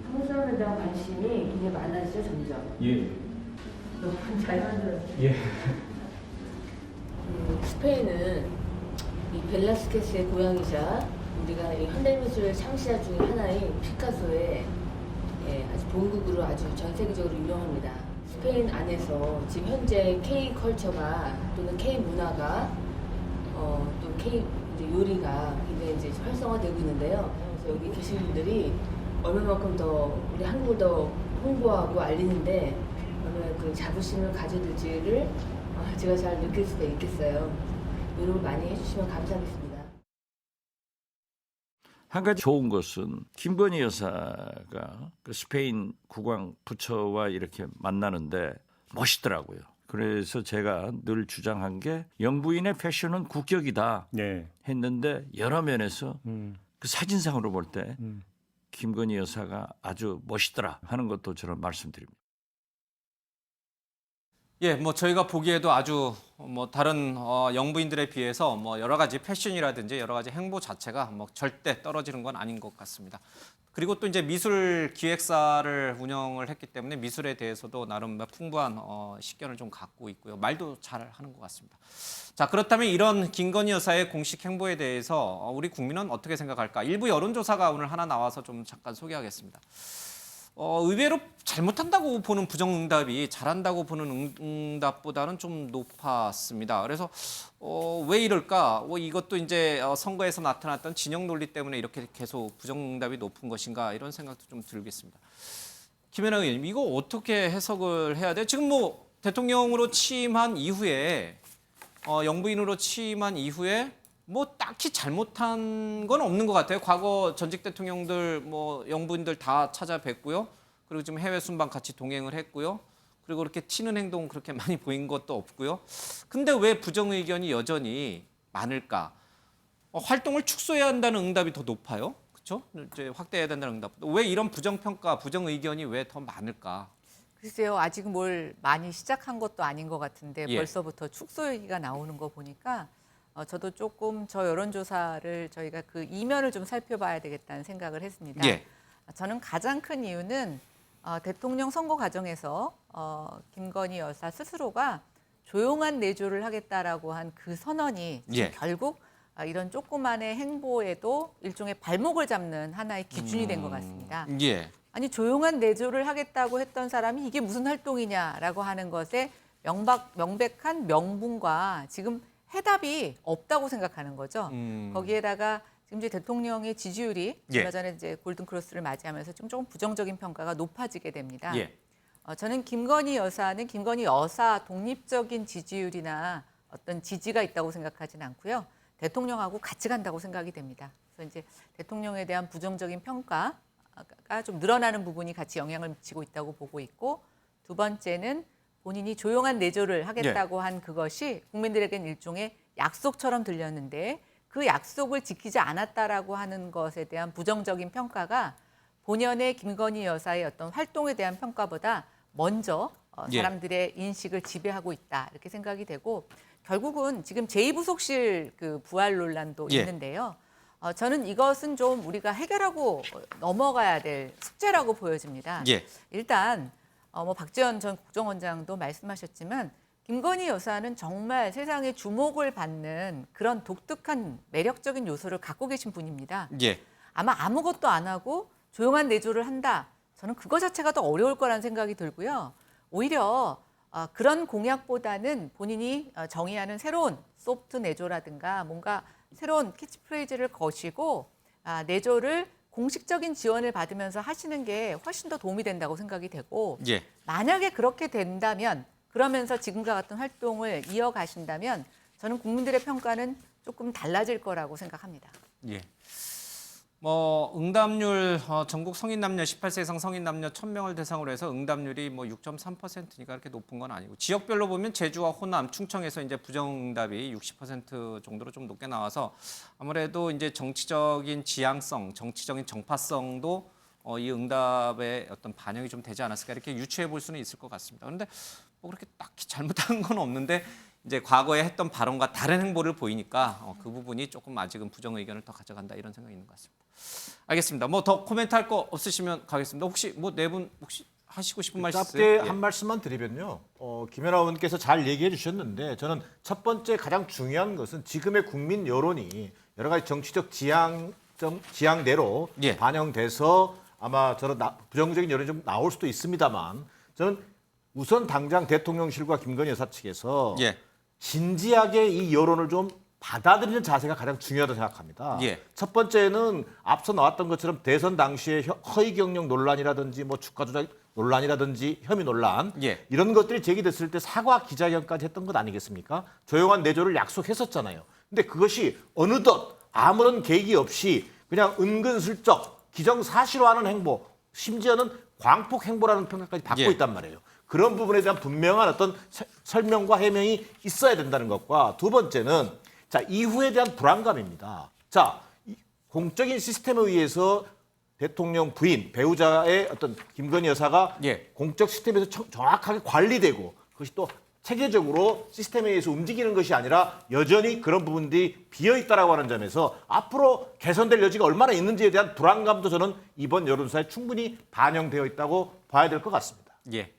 한국 사람에 대한 관심이 굉장히 많아지죠, 점점. 예. 너무 잘 만들었어요. 예. 스페인은 이 벨라스케스의 고향이자 우리가 이 현대미술 창시자 중에 하나인 피카소의 아주 본국으로 아주 전 세계적으로 유명합니다. 스페인 안에서 지금 현재 K 컬처가 또는 K 문화가 또 K 이제 요리가 굉장히 이제 활성화되고 있는데요. 그래서 여기 계신 분들이 얼마만큼 더 우리 한국을 더 홍보하고 알리는데 얼마나 그 자부심을 가져둘지를 제가 잘 느낄 수가 있겠어요. 노력을 많이 해주시면 감사하겠습니다. 한 가지 좋은 것은 김건희 여사가 그 스페인 국왕 부처와 이렇게 만나는데 멋있더라고요. 그래서 제가 늘 주장한 게 영부인의 패션은 국격이다 했는데 여러 면에서 그 사진상으로 볼 때 김건희 여사가 아주 멋있더라 하는 것도 저는 말씀드립니다. 예, 뭐 저희가 보기에도 아주 뭐 다른 영부인들에 비해서 뭐 여러 가지 패션이라든지 여러 가지 행보 자체가 뭐 절대 떨어지는 건 아닌 것 같습니다. 그리고 또 이제 미술 기획사를 운영을 했기 때문에 미술에 대해서도 나름 풍부한 식견을 좀 갖고 있고요. 말도 잘 하는 것 같습니다. 자, 그렇다면 이런 김건희 여사의 공식 행보에 대해서 우리 국민은 어떻게 생각할까? 일부 여론조사가 오늘 하나 나와서 좀 잠깐 소개하겠습니다. 의외로 잘못한다고 보는 부정응답이 잘한다고 보는 응답보다는 좀 높았습니다. 그래서 왜 이럴까? 이것도 이제 선거에서 나타났던 진영 논리 때문에 이렇게 계속 부정응답이 높은 것인가 이런 생각도 좀 들겠습니다. 김연아 의원님, 이거 어떻게 해석을 해야 돼요? 지금 뭐 대통령으로 취임한 이후에 영부인으로 취임한 이후에 뭐 딱히 잘못한 건 없는 것 같아요. 과거 전직 대통령들 뭐 영부인들 다 찾아뵙고요. 그리고 지금 해외 순방 같이 동행을 했고요. 그리고 그렇게 튀는 행동 그렇게 많이 보인 것도 없고요. 근데 왜 부정 의견이 여전히 많을까? 활동을 축소해야 한다는 응답이 더 높아요. 그렇죠? 이제 확대해야 된다는 응답보다 왜 이런 부정 평가, 부정 의견이 왜 더 많을까? 글쎄요, 아직 뭘 많이 시작한 것도 아닌 것 같은데 예. 벌써부터 축소 얘기가 나오는 거 보니까 저도 조금 저 여론조사를 저희가 그 이면을 좀 살펴봐야 되겠다는 생각을 했습니다. 예. 저는 가장 큰 이유는 대통령 선거 과정에서 김건희 여사 스스로가 조용한 내조를 하겠다라고 한 그 선언이 예. 결국 이런 조그만의 행보에도 일종의 발목을 잡는 하나의 기준이 된 것 같습니다. 예. 아니 조용한 내조를 하겠다고 했던 사람이 이게 무슨 활동이냐라고 하는 것에 명백한 명분과 지금 해답이 없다고 생각하는 거죠. 거기에다가 지금 이제 대통령의 지지율이 예. 얼마 전에 이제 골든 크로스를 맞이하면서 조금 부정적인 평가가 높아지게 됩니다. 예. 저는 김건희 여사는 김건희 여사 독립적인 지지율이나 어떤 지지가 있다고 생각하지는 않고요. 대통령하고 같이 간다고 생각이 됩니다. 그래서 이제 대통령에 대한 부정적인 평가가 좀 늘어나는 부분이 같이 영향을 미치고 있다고 보고 있고, 두 번째는 본인이 조용한 내조를 하겠다고 한 그것이 국민들에겐 일종의 약속처럼 들렸는데 그 약속을 지키지 않았다라고 하는 것에 대한 부정적인 평가가 본연의 김건희 여사의 어떤 활동에 대한 평가보다 먼저 사람들의 인식을 지배하고 있다 이렇게 생각이 되고, 결국은 지금 제2부속실 그 부활 논란도 예. 있는데요. 저는 이것은 좀 우리가 해결하고 넘어가야 될 숙제라고 보여집니다. 예. 일단 뭐 박지원 전 국정원장도 말씀하셨지만 김건희 여사는 정말 세상에 주목을 받는 그런 독특한 매력적인 요소를 갖고 계신 분입니다. 예. 아마 아무것도 안 하고 조용한 내조를 한다. 저는 그거 자체가 더 어려울 거라는 생각이 들고요. 오히려 그런 공약보다는 본인이 정의하는 새로운 소프트 내조라든가 뭔가 새로운 캐치프레이즈를 거시고 내조를 공식적인 지원을 받으면서 하시는 게 훨씬 더 도움이 된다고 생각이 되고 예. 만약에 그렇게 된다면 그러면서 지금과 같은 활동을 이어가신다면 저는 국민들의 평가는 조금 달라질 거라고 생각합니다. 예. 뭐 응답률 전국 성인 남녀 18세 이상 성인 남녀 1,000명을 대상으로 해서 응답률이 뭐 6.3%니까 그렇게 높은 건 아니고 지역별로 보면 제주와 호남, 충청에서 이제 부정응답이 60% 정도로 좀 높게 나와서 아무래도 이제 정치적인 지향성, 정치적인 정파성도 이 응답의 어떤 반영이 좀 되지 않았을까 이렇게 유추해 볼 수는 있을 것 같습니다. 그런데 뭐 그렇게 딱히 잘못한 건 없는데 이제 과거에 했던 발언과 다른 행보를 보이니까 그 부분이 조금 아직은 부정 의견을 더 가져간다 이런 생각이 있는 것 같습니다. 알겠습니다. 뭐 더 코멘트 할 거 없으시면 가겠습니다. 혹시 뭐 네 분 혹시 하시고 싶은 말씀 짧게 있으세요? 한 말씀만 드리면요. 김연아 의원께서 잘 얘기해 주셨는데 저는 첫 번째 가장 중요한 것은 지금의 국민 여론이 여러 가지 정치적 지향대로 예. 반영돼서 아마 저런 부정적인 여론이 좀 나올 수도 있습니다만 저는 우선 당장 대통령실과 김건희 여사 측에서 예. 진지하게 이 여론을 좀 받아들이는 자세가 가장 중요하다고 생각합니다. 예. 첫 번째는 앞서 나왔던 것처럼 대선 당시에 허위 경영 논란이라든지 뭐 주가 조작 논란이라든지 혐의 논란 예. 이런 것들이 제기됐을 때 사과 기자회견까지 했던 것 아니겠습니까? 조용한 내조를 약속했었잖아요. 근데 그것이 어느덧 아무런 계기 없이 그냥 은근슬쩍 기정사실화하는 행보, 심지어는 광폭 행보라는 평가까지 받고 예. 있단 말이에요. 그런 부분에 대한 분명한 어떤 설명과 해명이 있어야 된다는 것과 두 번째는 자 이후에 대한 불안감입니다. 자 공적인 시스템에 의해서 대통령 부인 배우자의 어떤 김건희 여사가 예. 공적 시스템에서 정확하게 관리되고 그것이 또 체계적으로 시스템에 의해서 움직이는 것이 아니라 여전히 그런 부분들이 비어 있다라고 하는 점에서 앞으로 개선될 여지가 얼마나 있는지에 대한 불안감도 저는 이번 여론조사에 충분히 반영되어 있다고 봐야 될 것 같습니다. 예.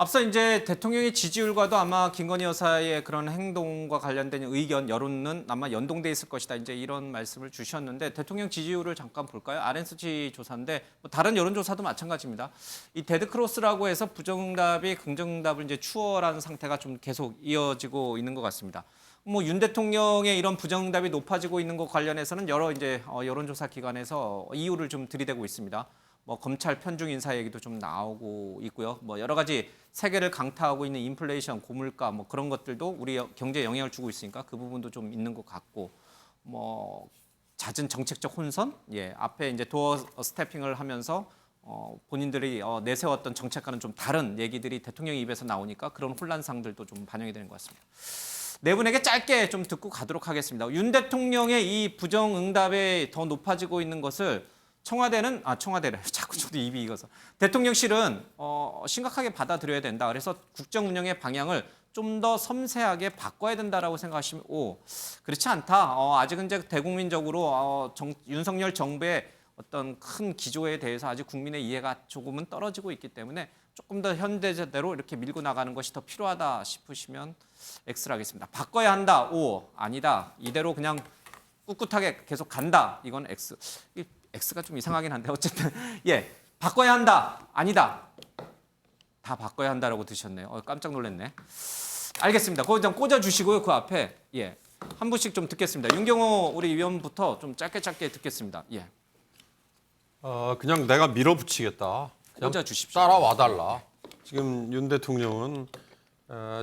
앞서 이제 대통령의 지지율과도 아마 김건희 여사의 그런 행동과 관련된 의견, 여론은 아마 연동돼 있을 것이다. 이제 이런 말씀을 주셨는데 대통령 지지율을 잠깐 볼까요? RNC 조사인데 뭐 다른 여론조사도 마찬가지입니다. 이 데드크로스라고 해서 부정응답이 긍정응답을 이제 추월하는 상태가 좀 계속 이어지고 있는 것 같습니다. 뭐 윤 대통령의 이런 부정응답이 높아지고 있는 것 관련해서는 여러 이제 여론조사 기관에서 이유를 좀 들이대고 있습니다. 뭐 검찰 편중 인사 얘기도 좀 나오고 있고요. 뭐 여러 가지 세계를 강타하고 있는 인플레이션, 고물가 뭐 그런 것들도 우리 경제에 영향을 주고 있으니까 그 부분도 좀 있는 것 같고 뭐 잦은 정책적 혼선, 예 앞에 이제 도어 스태핑을 하면서 본인들이 내세웠던 정책과는 좀 다른 얘기들이 대통령 입에서 나오니까 그런 혼란상들도 좀 반영이 되는 것 같습니다. 네 분에게 짧게 좀 듣고 가도록 하겠습니다. 윤 대통령의 이 부정응답에 더 높아지고 있는 것을 청와대는 청와대래 자꾸 저도 입이 익어서 대통령실은 심각하게 받아들여야 된다. 그래서 국정 운영의 방향을 좀 더 섬세하게 바꿔야 된다라고 생각하시면 그렇지 않다. 아직은 이제 대국민적으로 윤석열 정부의 어떤 큰 기조에 대해서 아직 국민의 이해가 조금은 떨어지고 있기 때문에 조금 더 현대제대로 이렇게 밀고 나가는 것이 더 필요하다 싶으시면 X를 하겠습니다. 바꿔야 한다. O 아니다. 이대로 그냥 꿋꿋하게 계속 간다. 이건 X. X가 좀 이상하긴 한데 어쨌든 예 바꿔야 한다 아니다 다 바꿔야 한다라고 드셨네요. 깜짝 놀랐네. 알겠습니다. 그거 좀 꽂아주시고요. 그 앞에 한 분씩 좀 듣겠습니다. 윤경호 우리 위원부터 좀 짧게 듣겠습니다. 예. 그냥 내가 밀어붙이겠다. 그냥 꽂아주십시오. 따라와달라. 지금 윤 대통령은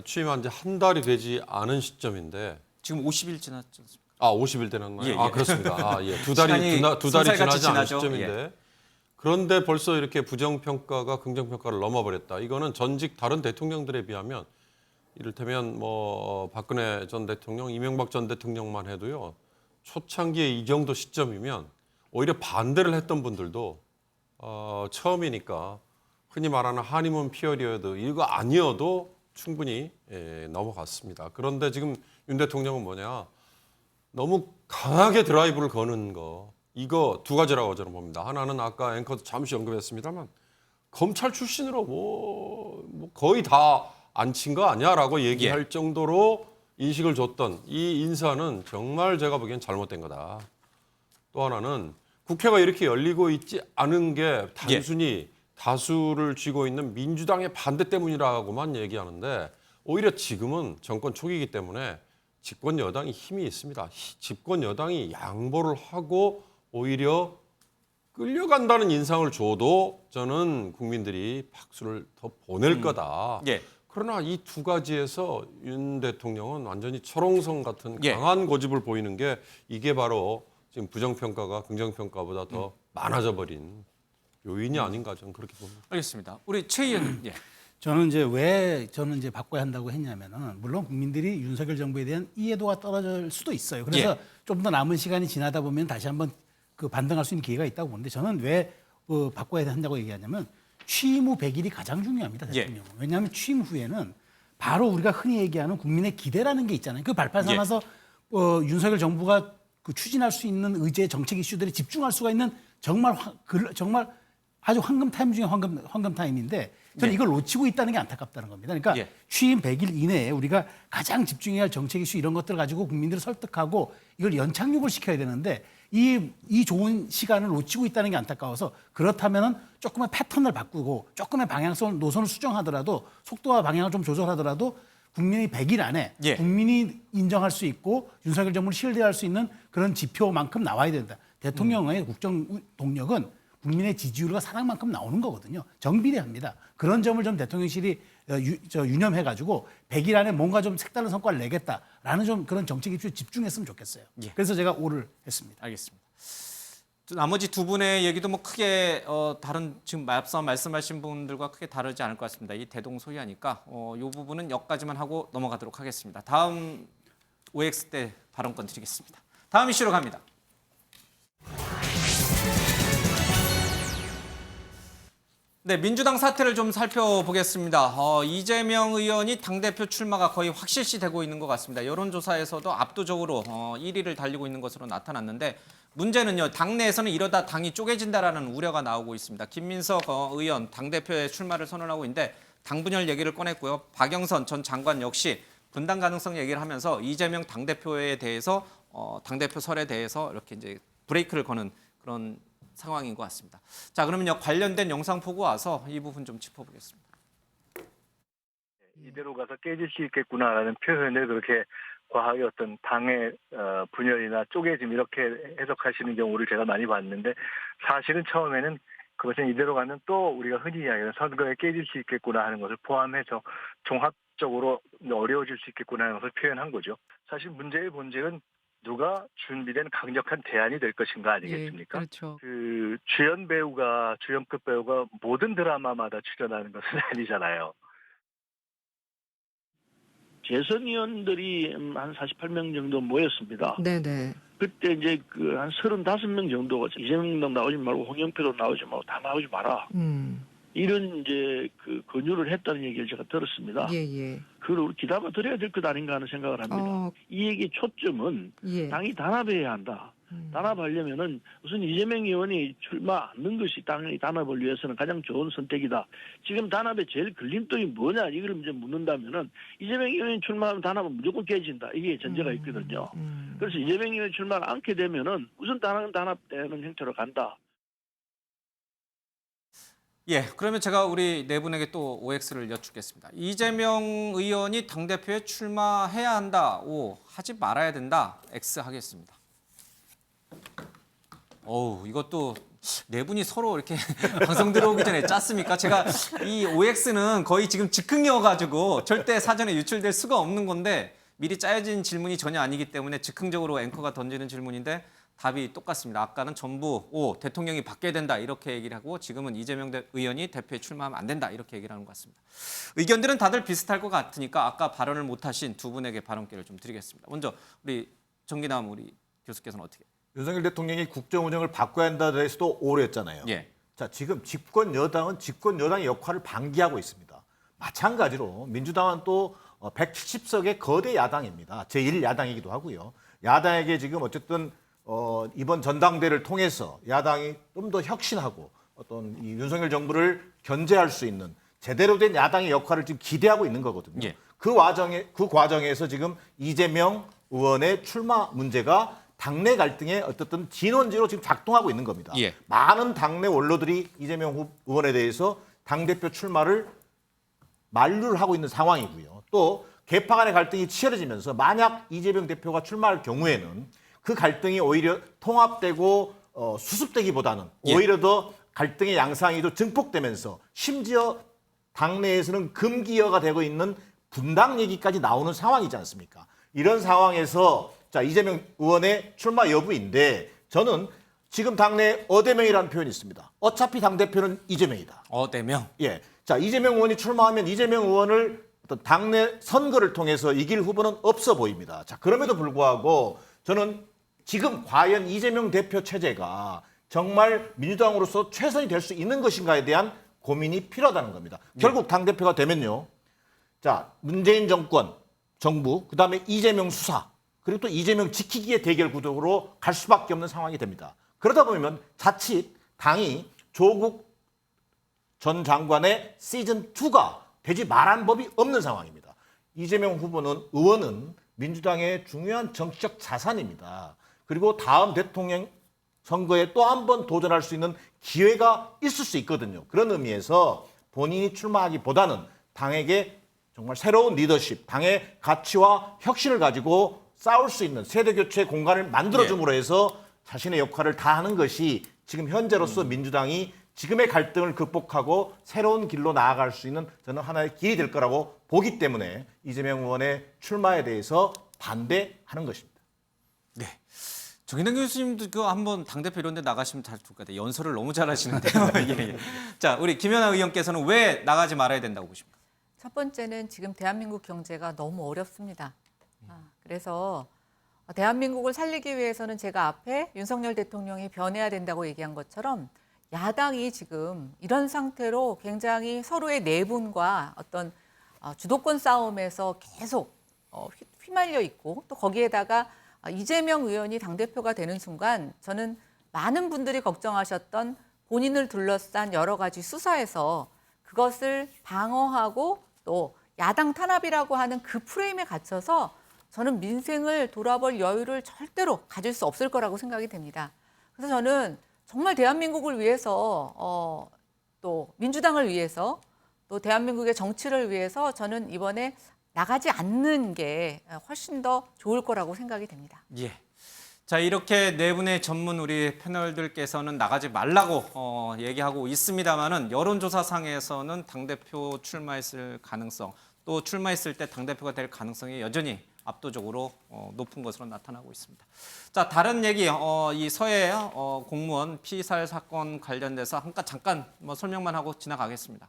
취임한 지 한 달이 되지 않은 시점인데 지금 50일 지났지 않습니까? 50일 되는 거예요? 예. 그렇습니다. 두 달이 지나지 않은 시점인데 예. 그런데 벌써 이렇게 부정평가가 긍정평가를 넘어버렸다. 이거는 전직 다른 대통령들에 비하면 이를테면 뭐 박근혜 전 대통령, 이명박 전 대통령만 해도요. 초창기에 이 정도 시점이면 오히려 반대를 했던 분들도 처음이니까 흔히 말하는 하니문 피어리어드 이거 아니어도 충분히 넘어갔습니다. 그런데 지금 윤 대통령은 뭐냐? 너무 강하게 드라이브를 거는 거 이거 두 가지라고 저는 봅니다. 하나는 아까 앵커도 잠시 언급했습니다만 검찰 출신으로 뭐 거의 다 안 친 거 아니야라고 얘기할 정도로 인식을 줬던 이 인사는 정말 제가 보기엔 잘못된 거다. 또 하나는 국회가 이렇게 열리고 있지 않은 게 단순히 다수를 쥐고 있는 민주당의 반대 때문이라고만 얘기하는데 오히려 지금은 정권 초기이기 때문에 집권 여당이 힘이 있습니다. 집권 여당이 양보를 하고 오히려 끌려간다는 인상을 줘도 저는 국민들이 박수를 더 보낼 거다. 예. 그러나 이 두 가지에서 윤 대통령은 완전히 철옹성 같은 예. 강한 고집을 보이는 게 이게 바로 지금 부정평가가 긍정평가보다 더 많아져 버린 요인이 아닌가 저는 그렇게 봅니다. 알겠습니다. 우리 최 의원님. 예. 저는 이제 왜 저는 이제 바꿔야 한다고 했냐면은 물론 국민들이 윤석열 정부에 대한 이해도가 떨어질 수도 있어요. 그래서 예. 좀 더 남은 시간이 지나다 보면 다시 한번 그 반등할 수 있는 기회가 있다고 보는데 저는 왜 바꿔야 한다고 얘기하냐면 취임 후 100일이 가장 중요합니다. 대통령은. 예. 왜냐하면 취임 후에는 바로 우리가 흔히 얘기하는 국민의 기대라는 게 있잖아요. 그 발판 삼아서 윤석열 정부가 그 추진할 수 있는 의제 정책 이슈들에 집중할 수가 있는 정말 아주 황금 타임 중에 황금 타임인데 저는 이걸 놓치고 있다는 게 안타깝다는 겁니다. 그러니까 예. 취임 100일 이내에 우리가 가장 집중해야 할 정책 이슈 이런 것들을 가지고 국민들을 설득하고 이걸 연착륙을 시켜야 되는데 이 좋은 시간을 놓치고 있다는 게 안타까워서 그렇다면은 조금의 패턴을 바꾸고 조금의 방향성을 노선을 수정하더라도 속도와 방향을 좀 조절하더라도 국민이 100일 안에 예. 국민이 인정할 수 있고 윤석열 정부를 신뢰할 수 있는 그런 지표만큼 나와야 된다. 대통령의 국정 동력은 국민의 지지율과 사랑만큼 나오는 거거든요. 정비례합니다. 그런 점을 좀 대통령실이 유념해가지고 100일 안에 뭔가 좀 색다른 성과를 내겠다라는 좀 그런 정책 이슈에 집중했으면 좋겠어요. 예. 그래서 제가 오를 했습니다. 알겠습니다. 나머지 두 분의 얘기도 뭐 크게 다른 지금 앞서 말씀하신 분들과 크게 다르지 않을 것 같습니다. 이 대동소이하니까 이 부분은 여기까지만 하고 넘어가도록 하겠습니다. 다음 OX 때 발언권 드리겠습니다. 다음 이슈로 갑니다. 네, 민주당 사태를 좀 살펴보겠습니다. 이재명 의원이 당대표 출마가 거의 확실시되고 있는 것 같습니다. 여론조사에서도 압도적으로 1위를 달리고 있는 것으로 나타났는데 문제는요, 당내에서는 이러다 당이 쪼개진다라는 우려가 나오고 있습니다. 김민석 의원 당대표의 출마를 선언하고 있는데 당분열 얘기를 꺼냈고요. 박영선 전 장관 역시 분당 가능성 얘기를 하면서 이재명 당대표에 대해서 당대표 설에 대해서 이렇게 이제 브레이크를 거는 그런 상황인 것 같습니다. 자, 그러면요, 관련된 영상 보고 와서 이 부분 좀 짚어보겠습니다. 이대로 가서 깨질 수 있겠구나라는 표현을 그렇게 과하게 어떤 당의 분열이나 쪼개짐 이렇게 해석하시는 경우를 제가 많이 봤는데 사실은 처음에는 그것은 이대로 가면 또 우리가 흔히 이야기하는 선거에 깨질 수 있겠구나 하는 것을 포함해서 종합적으로 어려워질 수 있겠구나 하는 것을 표현한 거죠. 사실 문제의 본질은 누가 준비된 강력한 대안이 될 것인가 아니겠습니까? 예, 그렇죠. 그 주연급 배우가 모든 드라마마다 출연하는 것은 아니잖아요. 재선위원들이 한 48명 정도 모였습니다. 네네. 그때 이제 그 한 35명 정도가 이재명도 나오지 말고 홍영표도 나오지 말고 다 나오지 마라. 이런 이제 그 권유를 했다는 얘기를 제가 들었습니다. 예. 그걸 우리 기다려 드려야 될 것 아닌가 하는 생각을 합니다. 이 얘기의 초점은 당이 단합해야 한다. 단합하려면은 우선 이재명 의원이 출마 않는 것이 당의 단합을 위해서는 가장 좋은 선택이다. 지금 단합의 제일 걸림돌이 뭐냐 이걸 이제 묻는다면은 이재명 의원이 출마하면 단합은 무조건 깨진다. 이게 전제가 있거든요. 그래서 이재명 의원이 출마를 않게 되면은 우선 단합되는 형태로 간다. 예, 그러면 제가 우리 네 분에게 또 OX를 여쭙겠습니다. 이재명 의원이 당대표에 출마해야 한다, O, 하지 말아야 된다, X 하겠습니다. 이것도 네 분이 서로 이렇게 방송 들어오기 전에 짰습니까? 제가 이 OX는 거의 지금 즉흥이어가지고 절대 사전에 유출될 수가 없는 건데 미리 짜여진 질문이 전혀 아니기 때문에 즉흥적으로 앵커가 던지는 질문인데 답이 똑같습니다. 아까는 전부 대통령이 바뀌어야 된다 이렇게 얘기를 하고 지금은 이재명 의원이 대표에 출마하면 안 된다 이렇게 얘기를 하는 것 같습니다. 의견들은 다들 비슷할 것 같으니까 아까 발언을 못하신 두 분에게 발언 기회를 좀 드리겠습니다. 먼저 우리 정기남 우리 교수께서는 어떻게? 윤석열 대통령이 국정 운영을 바꿔야 한다고 해서도 오랬잖아요. 예. 자, 지금 집권 여당은 집권 여당의 역할을 방기하고 있습니다. 마찬가지로 민주당은 또 170석의 거대 야당입니다. 제1야당이기도 하고요. 야당에게 지금 어쨌든 이번 전당대를 통해서 야당이 좀 더 혁신하고 어떤 이 윤석열 정부를 견제할 수 있는 제대로 된 야당의 역할을 지금 기대하고 있는 거거든요. 예. 그 과정에서 지금 이재명 의원의 출마 문제가 당내 갈등의 어떻든 진원지로 지금 작동하고 있는 겁니다. 예. 많은 당내 원로들이 이재명 의원에 대해서 당대표 출마를 만류를 하고 있는 상황이고요. 또 개파 간의 갈등이 치열해지면서 만약 이재명 대표가 출마할 경우에는 그 갈등이 오히려 통합되고 수습되기보다는 오히려 더 갈등의 양상이 더 증폭되면서 심지어 당내에서는 금기어가 되고 있는 분당 얘기까지 나오는 상황이지 않습니까? 이런 상황에서 자 이재명 의원의 출마 여부인데 저는 지금 당내 어대명이라는 표현이 있습니다. 어차피 당대표는 이재명이다. 어대명? 예. 자 이재명 의원이 출마하면 이재명 의원을 어떤 당내 선거를 통해서 이길 후보는 없어 보입니다. 자 그럼에도 불구하고 저는 지금 과연 이재명 대표 체제가 정말 민주당으로서 최선이 될 수 있는 것인가에 대한 고민이 필요하다는 겁니다. 결국 당대표가 되면요. 자, 문재인 정부, 그다음에 이재명 수사, 그리고 또 이재명 지키기의 대결 구도로 갈 수밖에 없는 상황이 됩니다. 그러다 보면 자칫 당이 조국 전 장관의 시즌2가 되지 말한 법이 없는 상황입니다. 이재명 의원은 민주당의 중요한 정치적 자산입니다. 그리고 다음 대통령 선거에 또 한 번 도전할 수 있는 기회가 있을 수 있거든요. 그런 의미에서 본인이 출마하기보다는 당에게 정말 새로운 리더십, 당의 가치와 혁신을 가지고 싸울 수 있는 세대교체 공간을 만들어줌으로 해서 자신의 역할을 다하는 것이 지금 현재로서 민주당이 지금의 갈등을 극복하고 새로운 길로 나아갈 수 있는 저는 하나의 길이 될 거라고 보기 때문에 이재명 의원의 출마에 대해서 반대하는 것입니다. 네. 정인환 교수님도 그 한번 당대표 이런 데 나가시면 잘 좋을 것 같아요. 연설을 너무 잘하시는데요. 예. 자, 우리 김연아 의원께서는 왜 나가지 말아야 된다고 보십니까? 첫 번째는 지금 대한민국 경제가 너무 어렵습니다. 그래서 대한민국을 살리기 위해서는 제가 앞에 윤석열 대통령이 변해야 된다고 얘기한 것처럼 야당이 지금 이런 상태로 굉장히 서로의 내분과 어떤 주도권 싸움에서 계속 휘말려 있고 또 거기에다가 이재명 의원이 당대표가 되는 순간 저는 많은 분들이 걱정하셨던 본인을 둘러싼 여러 가지 수사에서 그것을 방어하고 또 야당 탄압이라고 하는 그 프레임에 갇혀서 저는 민생을 돌아볼 여유를 절대로 가질 수 없을 거라고 생각이 됩니다. 그래서 저는 정말 대한민국을 위해서 또 민주당을 위해서 또 대한민국의 정치를 위해서 저는 이번에 나가지 않는 게 훨씬 더 좋을 거라고 생각이 됩니다. 예. 자, 이렇게 네 분의 전문 우리 패널들께서는 나가지 말라고 얘기하고 있습니다만은 여론조사상에서는 당대표 출마했을 가능성 또 출마했을 때 당대표가 될 가능성이 여전히 압도적으로 높은 것으로 나타나고 있습니다. 자, 다른 얘기, 이 서해 공무원 피살 사건 관련돼서 잠깐 설명만 하고 지나가겠습니다.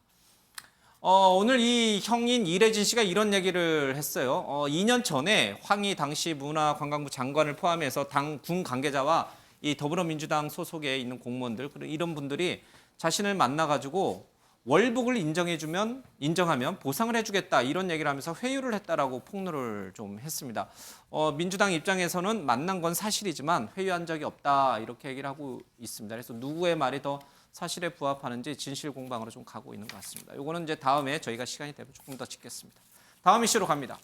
오늘 이 형인 이래진 씨가 이런 얘기를 했어요. 2년 전에 황희 당시 문화관광부 장관을 포함해서 당 군 관계자와 이 더불어민주당 소속에 있는 공무원들 이런 분들이 자신을 만나가지고 월북을 인정하면 보상을 해주겠다 이런 얘기를 하면서 회유를 했다라고 폭로를 좀 했습니다. 민주당 입장에서는 만난 건 사실이지만 회유한 적이 없다 이렇게 얘기를 하고 있습니다. 그래서 누구의 말이 더 사실에 부합하는지 진실 공방으로 좀 가고 있는 것 같습니다. 이거는 이제 다음에 저희가 시간이 되면 조금 더 짚겠습니다. 다음 이슈로 갑니다.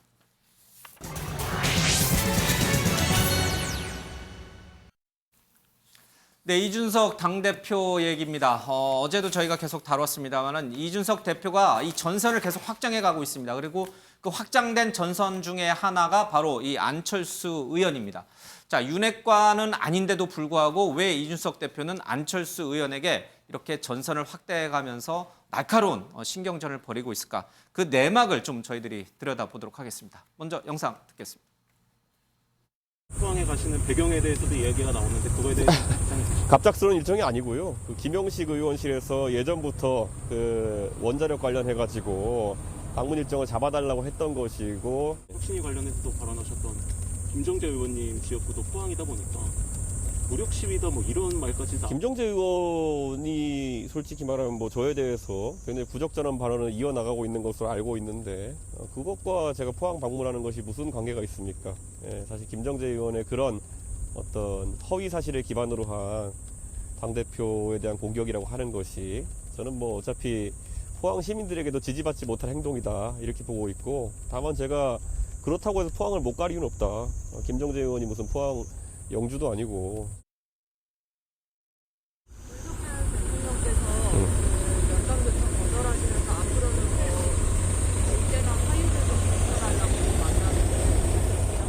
네, 이준석 당대표 얘기입니다. 어제도 저희가 계속 다뤘습니다만 이준석 대표가 이 전선을 계속 확장해 가고 있습니다. 그리고 그 확장된 전선 중에 하나가 바로 이 안철수 의원입니다. 자, 윤핵관은 아닌데도 불구하고 왜 이준석 대표는 안철수 의원에게 이렇게 전선을 확대해 가면서 날카로운 신경전을 벌이고 있을까? 그 내막을 좀 저희들이 들여다보도록 하겠습니다. 먼저 영상 듣겠습니다. 포항에 가시는 배경에 대해서도 얘기가 나오는데 그거에 대해서 갑작스러운 일정이 아니고요. 그 김영식 의원실에서 예전부터 그 원자력 관련해가지고 방문 일정을 잡아달라고 했던 것이고 혁신위 관련해서도 발언하셨던 김정재 의원님 지역구도 포항이다 보니까 무력 시위다 뭐 이런 말까지 김정재 의원이 솔직히 말하면 뭐 저에 대해서 굉장히 부적절한 발언을 이어나가고 있는 것으로 알고 있는데 그것과 제가 포항 방문하는 것이 무슨 관계가 있습니까? 예, 사실 김정재 의원의 그런 어떤 허위 사실을 기반으로 한 당대표에 대한 공격이라고 하는 것이 저는 뭐 어차피 포항 시민들에게도 지지받지 못할 행동이다 이렇게 보고 있고 다만 제가 그렇다고 해서 포항을 못 갈 이유는 없다. 김정재 의원이 무슨 포항 영주도 아니고.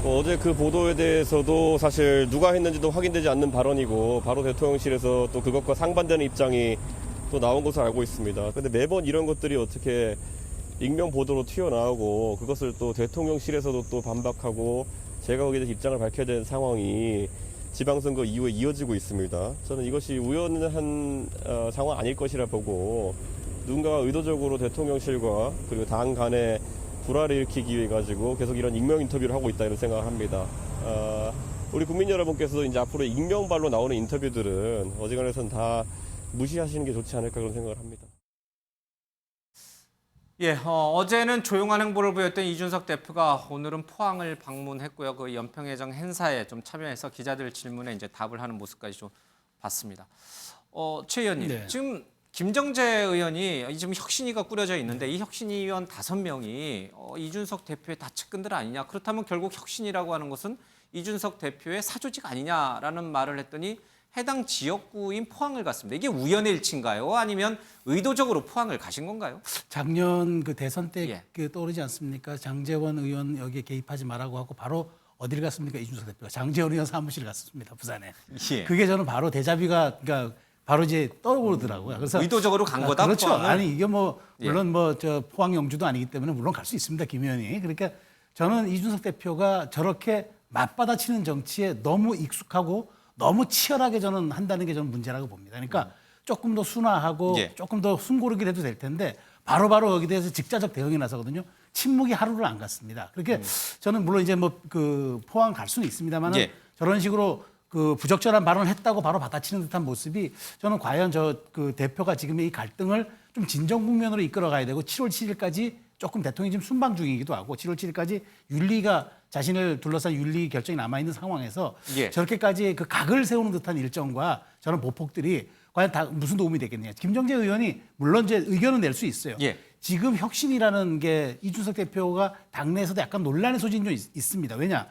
어제 그 보도에 대해서도 사실 누가 했는지도 확인되지 않는 발언이고 바로 대통령실에서 또 그것과 상반되는 입장이 또 나온 것으로 알고 있습니다. 근데 매번 이런 것들이 어떻게 익명 보도로 튀어나오고 그것을 또 대통령실에서도 또 반박하고 제가 거기에 대해서 입장을 밝혀야 되는 상황이 지방선거 이후에 이어지고 있습니다. 저는 이것이 우연한 상황 아닐 것이라 보고 누군가가 의도적으로 대통령실과 그리고 당 간에 불화를 일으키기 위해 가지고 계속 이런 익명 인터뷰를 하고 있다 이런 생각을 합니다. 우리 국민 여러분께서도 이제 앞으로 익명발로 나오는 인터뷰들은 어지간해서는 다 무시하시는 게 좋지 않을까 그런 생각을 합니다. 예, 어제는 조용한 행보를 보였던 이준석 대표가 오늘은 포항을 방문했고요. 그 연평해정 행사에 좀 참여해서 기자들 질문에 이제 답을 하는 모습까지 좀 봤습니다. 최 의원님, 네. 지금 김정재 의원이 지금 혁신위가 꾸려져 있는데 이 혁신위 의원 5명이 이준석 대표의 다측근들 아니냐. 그렇다면 결국 혁신이라고 하는 것은 이준석 대표의 사조직 아니냐라는 말을 했더니 해당 지역구인 포항을 갔습니다. 이게 우연의 일치인가요? 아니면 의도적으로 포항을 가신 건가요? 작년 그 대선 때 그 떠오르지 않습니까? 장제원 의원 여기에 개입하지 말라고 하고 바로 어디를 갔습니까? 이준석 대표가 장제원 의원 사무실 갔습니다. 부산에. 예. 그게 저는 바로 데자뷰가 그러니까 바로 이제 떠오르더라고요. 그래서 의도적으로 간 거다. 그렇죠. 포항을? 아니 이게 뭐 물론 뭐 저 포항 영주도 아니기 때문에 물론 갈 수 있습니다. 김 의원이. 그러니까 저는 이준석 대표가 저렇게 맞받아치는 정치에 너무 익숙하고 너무 치열하게 저는 한다는 게 저는 문제라고 봅니다. 그러니까 조금 더 순화하고 조금 더 숨고르기를 해도 될 텐데 바로바로 여기 대해서 직자적 대응이 나서거든요. 침묵이 하루를 안 갔습니다. 그렇게 저는 물론 이제 뭐 그 포항 갈 수는 있습니다만은 저런 식으로 그 부적절한 발언을 했다고 바로 받아치는 듯한 모습이 저는 과연 저 그 대표가 지금의 이 갈등을 좀 진정 국면으로 이끌어 가야 되고 7월 7일까지 조금 대통령이 지금 순방 중이기도 하고 7월 7일까지 윤리가 자신을 둘러싼 윤리 결정이 남아있는 상황에서 저렇게까지 그 각을 세우는 듯한 일정과 저런 보폭들이 과연 다 무슨 도움이 되겠느냐. 김정재 의원이 물론 이제 의견은 낼 수 있어요. 지금 혁신이라는 게 이준석 대표가 당내에서도 약간 논란의 소진이 좀 있습니다. 왜냐?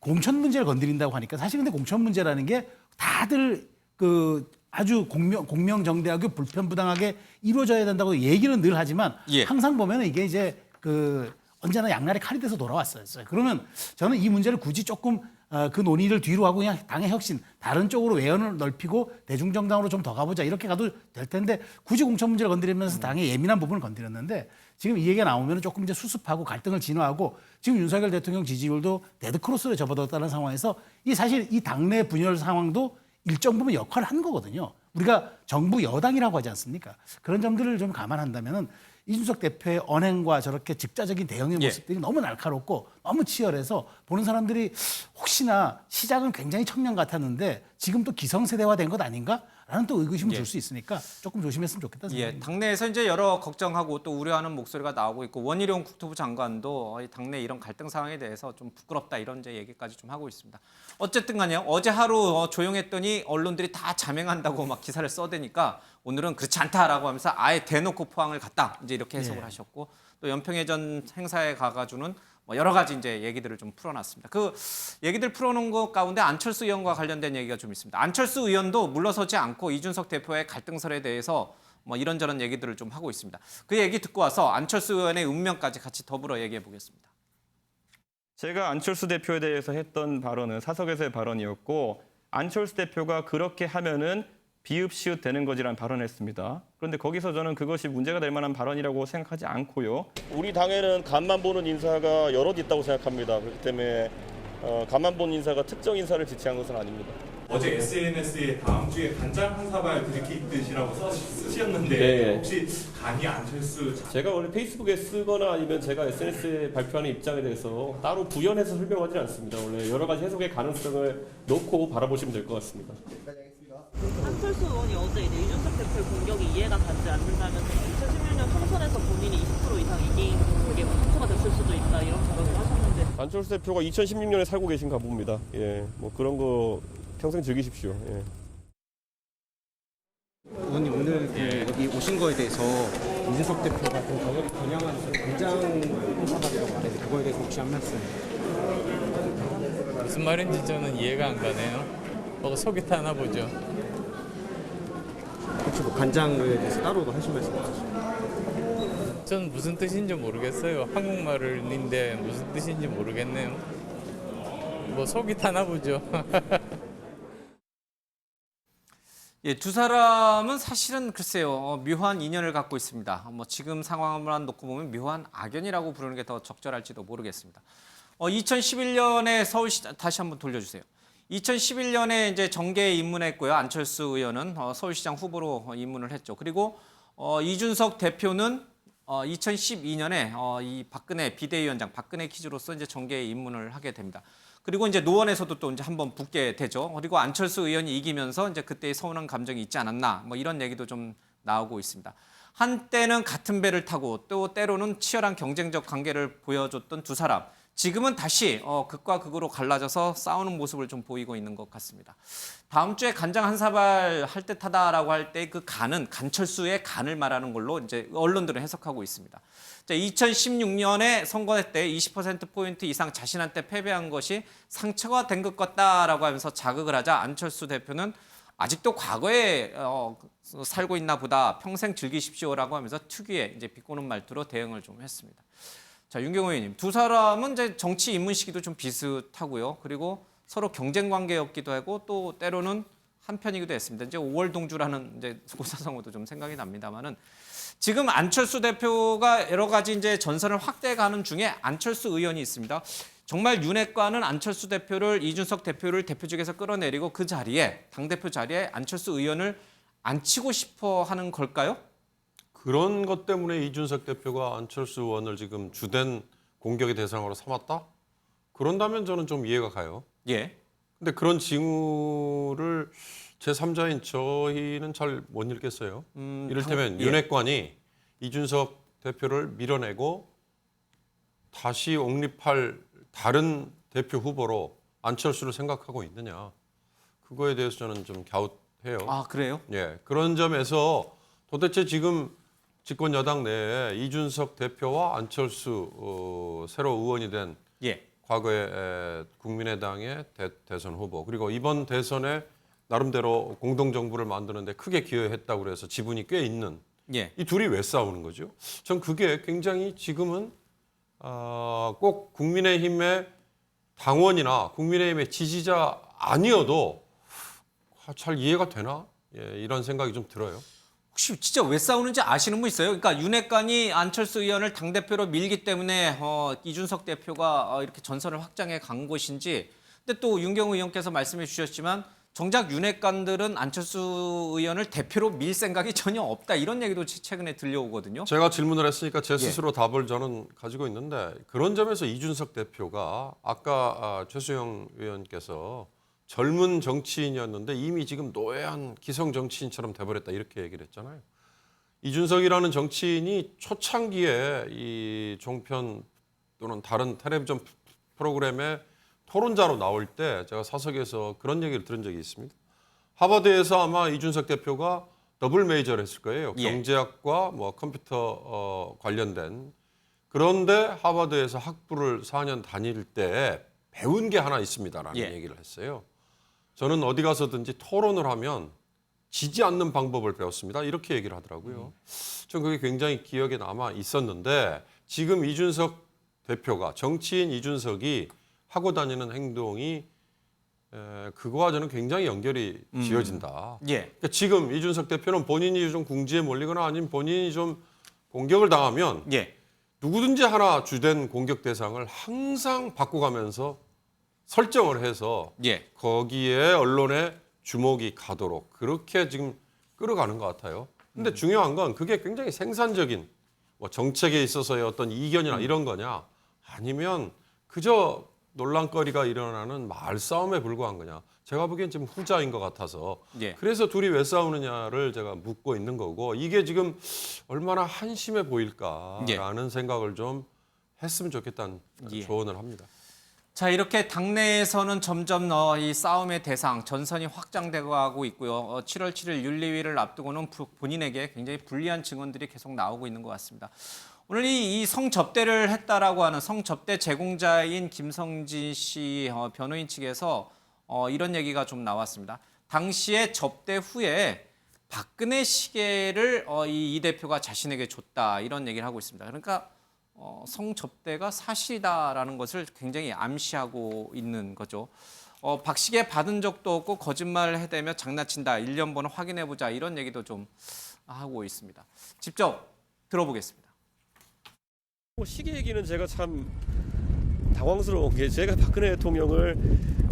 공천 문제를 건드린다고 하니까 사실 근데 공천 문제라는 게 다들 그 아주 공명정대하게 불편부당하게 이루어져야 된다고 얘기는 늘 하지만 항상 보면 이게 이제 그 언제나 양날의 칼이 돼서 돌아왔어요. 그러면 저는 이 문제를 굳이 조금 그 논의를 뒤로 하고 그냥 당의 혁신, 다른 쪽으로 외연을 넓히고 대중정당으로 좀 더 가보자 이렇게 가도 될 텐데 굳이 공천 문제를 건드리면서 당의 예민한 부분을 건드렸는데 지금 이 얘기가 나오면 조금 이제 수습하고 갈등을 진화하고 지금 윤석열 대통령 지지율도 데드크로스로 접어들었다는 상황에서 이 사실 이 당내 분열 상황도 일정 부분 역할을 한 거거든요. 우리가 정부 여당이라고 하지 않습니까? 그런 점들을 좀 감안한다면은 이준석 대표의 언행과 저렇게 직자적인 대응의 모습들이 너무 날카롭고 너무 치열해서 보는 사람들이 혹시나 시작은 굉장히 청년 같았는데 지금 또 기성세대화된 것 아닌가라는 또 의구심을 줄 수 있으니까 조금 조심했으면 좋겠다 생각합니다. 당내에서 이제 여러 걱정하고 또 우려하는 목소리가 나오고 있고 원희룡 국토부 장관도 당내 이런 갈등 상황에 대해서 좀 부끄럽다 이런 이제 얘기까지 좀 하고 있습니다. 어쨌든 간에요. 어제 하루 조용했더니 언론들이 다 자맹한다고 막 기사를 써대니까 오늘은 그렇지 않다라고 하면서 아예 대놓고 포항을 갔다. 이제 이렇게 해석을 하셨고 또 연평해전 행사에 가가지고는 뭐 여러 가지 이제 얘기들을 좀 풀어놨습니다. 그 얘기들 풀어놓은 것 가운데 안철수 의원과 관련된 얘기가 좀 있습니다. 안철수 의원도 물러서지 않고 이준석 대표의 갈등설에 대해서 뭐 이런저런 얘기들을 좀 하고 있습니다. 그 얘기 듣고 와서 안철수 의원의 운명까지 같이 더불어 얘기해 보겠습니다. 제가 안철수 대표에 대해서 했던 발언은 사석에서의 발언이었고 안철수 대표가 그렇게 하면은 비읍시읒 되는 거지라는 발언을 했습니다. 그런데 거기서 저는 그것이 문제가 될 만한 발언이라고 생각하지 않고요. 우리 당에는 간만 보는 인사가 여럿 있다고 생각합니다. 그렇기 때문에 간만 보는 인사가 특정 인사를 지칭한 것은 아닙니다. 어제 SNS에 다음 주에 간장 한 사발 들이키듯이라고 쓰셨는데 혹시 간이 안철수 제가 원래 페이스북에 쓰거나 아니면 제가 SNS에 발표하는 입장에 대해서 따로 부연해서 설명하지 않습니다. 원래 여러 가지 해석의 가능성을 놓고 바라보시면 될 것 같습니다. 안철수 의원이 어제 이제 이준석 대표의 공격이 이해가 가지 않는다면서 2016년 총선에서 본인이 20% 이상 이긴 그게 후보가 됐을 수도 있다 이런 발언을 하셨는데 안철수 대표가 2016년에 살고 계신가 봅니다. 뭐 그런 거 평생 즐기십시오. 의원님 오늘 여기 오신 거에 대해서 이준석 대표가 좀 겨냥한 당장 행사라고 말해서 그거에 대해서 혹시 한 말씀? 무슨 말인지 저는 이해가 안 가네요. 뭐가 속이 타나 보죠. 혹시 뭐 간장에 대해서 따로도 하신 말씀 있으세요? 저는 무슨 뜻인지 모르겠어요. 한국말인데 무슨 뜻인지 모르겠네요. 뭐 속이 타나 보죠. 예, 두 사람은 사실은 글쎄요, 묘한 인연을 갖고 있습니다. 뭐 지금 상황만 놓고 보면 묘한 악연이라고 부르는 게 더 적절할지도 모르겠습니다. 2011년에 서울시장 다시 한번 돌려주세요. 2011년에 이제 정계에 입문했고요. 안철수 의원은 서울시장 후보로 입문을 했죠. 그리고 이준석 대표는 2012년에 이 박근혜 비대위원장, 박근혜 퀴즈로서 이제 정계에 입문을 하게 됩니다. 그리고 이제 노원에서도 또 이제 한번 붙게 되죠. 그리고 안철수 의원이 이기면서 이제 그때의 서운한 감정이 있지 않았나, 뭐 이런 얘기도 좀 나오고 있습니다. 한때는 같은 배를 타고 또 때로는 치열한 경쟁적 관계를 보여줬던 두 사람. 지금은 다시 극과 극으로 갈라져서 싸우는 모습을 좀 보이고 있는 것 같습니다. 다음 주에 간장 한 사발 할 듯하다라고 할 때 그 간은 간철수의 간을 말하는 걸로 이제 언론들은 해석하고 있습니다. 2016년에 선거 때 20%포인트 이상 자신한테 패배한 것이 상처가 된 것 같다라고 하면서 자극을 하자 안철수 대표는 아직도 과거에 살고 있나 보다, 평생 즐기십시오라고 하면서 특유의 이제 비꼬는 말투로 대응을 좀 했습니다. 자, 윤경호 의원님, 두 사람은 이제 정치 입문 시기도 좀 비슷하고요. 그리고 서로 경쟁 관계였기도 하고 또 때로는 한편이기도 했습니다. 이제 5월 동주라는 이제 고사성어도 좀 생각이 납니다만은 지금 안철수 대표가 여러 가지 이제 전선을 확대해가는 중에 안철수 의원이 있습니다. 정말 윤핵관은 안철수 대표를, 이준석 대표를 대표직에서 끌어내리고 그 자리에, 당대표 자리에 안철수 의원을 앉히고 싶어 하는 걸까요? 그런 것 때문에 이준석 대표가 안철수 의원을 지금 주된 공격의 대상으로 삼았다? 그런다면 저는 좀 이해가 가요. 예. 근데 그런 징후를 제3자인 저희는 잘 못 읽겠어요. 이를테면 윤핵관이 이준석 대표를 밀어내고 다시 옹립할 다른 대표 후보로 안철수를 생각하고 있느냐. 그거에 대해서 저는 좀 갸웃해요. 아, 그래요? 예. 그런 점에서 도대체 지금 집권 여당 내에 이준석 대표와 안철수 새로 의원이 된 과거의 국민의당의 대선 후보, 그리고 이번 대선에 나름대로 공동정부를 만드는데 크게 기여했다고 그래서 지분이 꽤 있는 이 둘이 왜 싸우는 거죠? 전 그게 굉장히 지금은 꼭 국민의힘의 당원이나 국민의힘의 지지자 아니어도 잘 이해가 되나? 예, 이런 생각이 좀 들어요. 혹시 진짜 왜 싸우는지 아시는 분 있어요? 그러니까 윤핵관이 안철수 의원을 당대표로 밀기 때문에 이준석 대표가 이렇게 전선을 확장해 간 것인지, 근데 또 윤경호 의원께서 말씀해 주셨지만 정작 윤핵관들은 안철수 의원을 대표로 밀 생각이 전혀 없다, 이런 얘기도 최근에 들려오거든요. 제가 질문을 했으니까 제 스스로 답을 저는 가지고 있는데, 그런 점에서 이준석 대표가 아까 최수영 의원께서 젊은 정치인이었는데 이미 지금 노예한 기성 정치인처럼 돼버렸다, 이렇게 얘기를 했잖아요. 이준석이라는 정치인이 초창기에 이 종편 또는 다른 텔레비전 프로그램에 토론자로 나올 때 제가 사석에서 그런 얘기를 들은 적이 있습니다. 하버드에서 아마 이준석 대표가 더블 메이저를 했을 거예요. 경제학과 뭐 컴퓨터 관련된. 그런데 하버드에서 학부를 4년 다닐 때 배운 게 하나 있습니다라는 얘기를 했어요. 저는 어디 가서든지 토론을 하면 지지 않는 방법을 배웠습니다, 이렇게 얘기를 하더라고요. 전 그게 굉장히 기억에 남아 있었는데, 지금 이준석 대표가, 정치인 이준석이 하고 다니는 행동이 그거와 저는 굉장히 연결이 지어진다. 그러니까 지금 이준석 대표는 본인이 좀 궁지에 몰리거나 아니면 본인이 좀 공격을 당하면 누구든지 하나 주된 공격 대상을 항상 바꿔가면서 설정을 해서 거기에 언론의 주목이 가도록 그렇게 지금 끌어가는 것 같아요. 근데 중요한 건 그게 굉장히 생산적인 뭐 정책에 있어서의 어떤 이견이나 이런 거냐, 아니면 그저 논란거리가 일어나는 말싸움에 불과한 거냐. 제가 보기엔 지금 후자인 것 같아서 그래서 둘이 왜 싸우느냐를 제가 묻고 있는 거고, 이게 지금 얼마나 한심해 보일까라는 생각을 좀 했으면 좋겠다는 조언을 합니다. 자, 이렇게 당내에서는 점점 이 싸움의 대상, 전선이 확장되고 가고 있고요. 7월 7일 윤리위를 앞두고는 본인에게 굉장히 불리한 증언들이 계속 나오고 있는 것 같습니다. 오늘 이 성접대를 했다라고 하는 성접대 제공자인 김성진 씨 변호인 측에서 이런 얘기가 좀 나왔습니다. 당시에 접대 후에 박근혜 시계를 이 대표가 자신에게 줬다, 이런 얘기를 하고 있습니다. 그러니까 성접대가 사실이다라는 것을 굉장히 암시하고 있는 거죠. 박 시계 받은 적도 없고 거짓말을 해대며 장난친다, 1년 번호 확인해보자, 이런 얘기도 좀 하고 있습니다. 직접 들어보겠습니다. 시계 얘기는 제가 참 당황스러운 게, 제가 박근혜 대통령을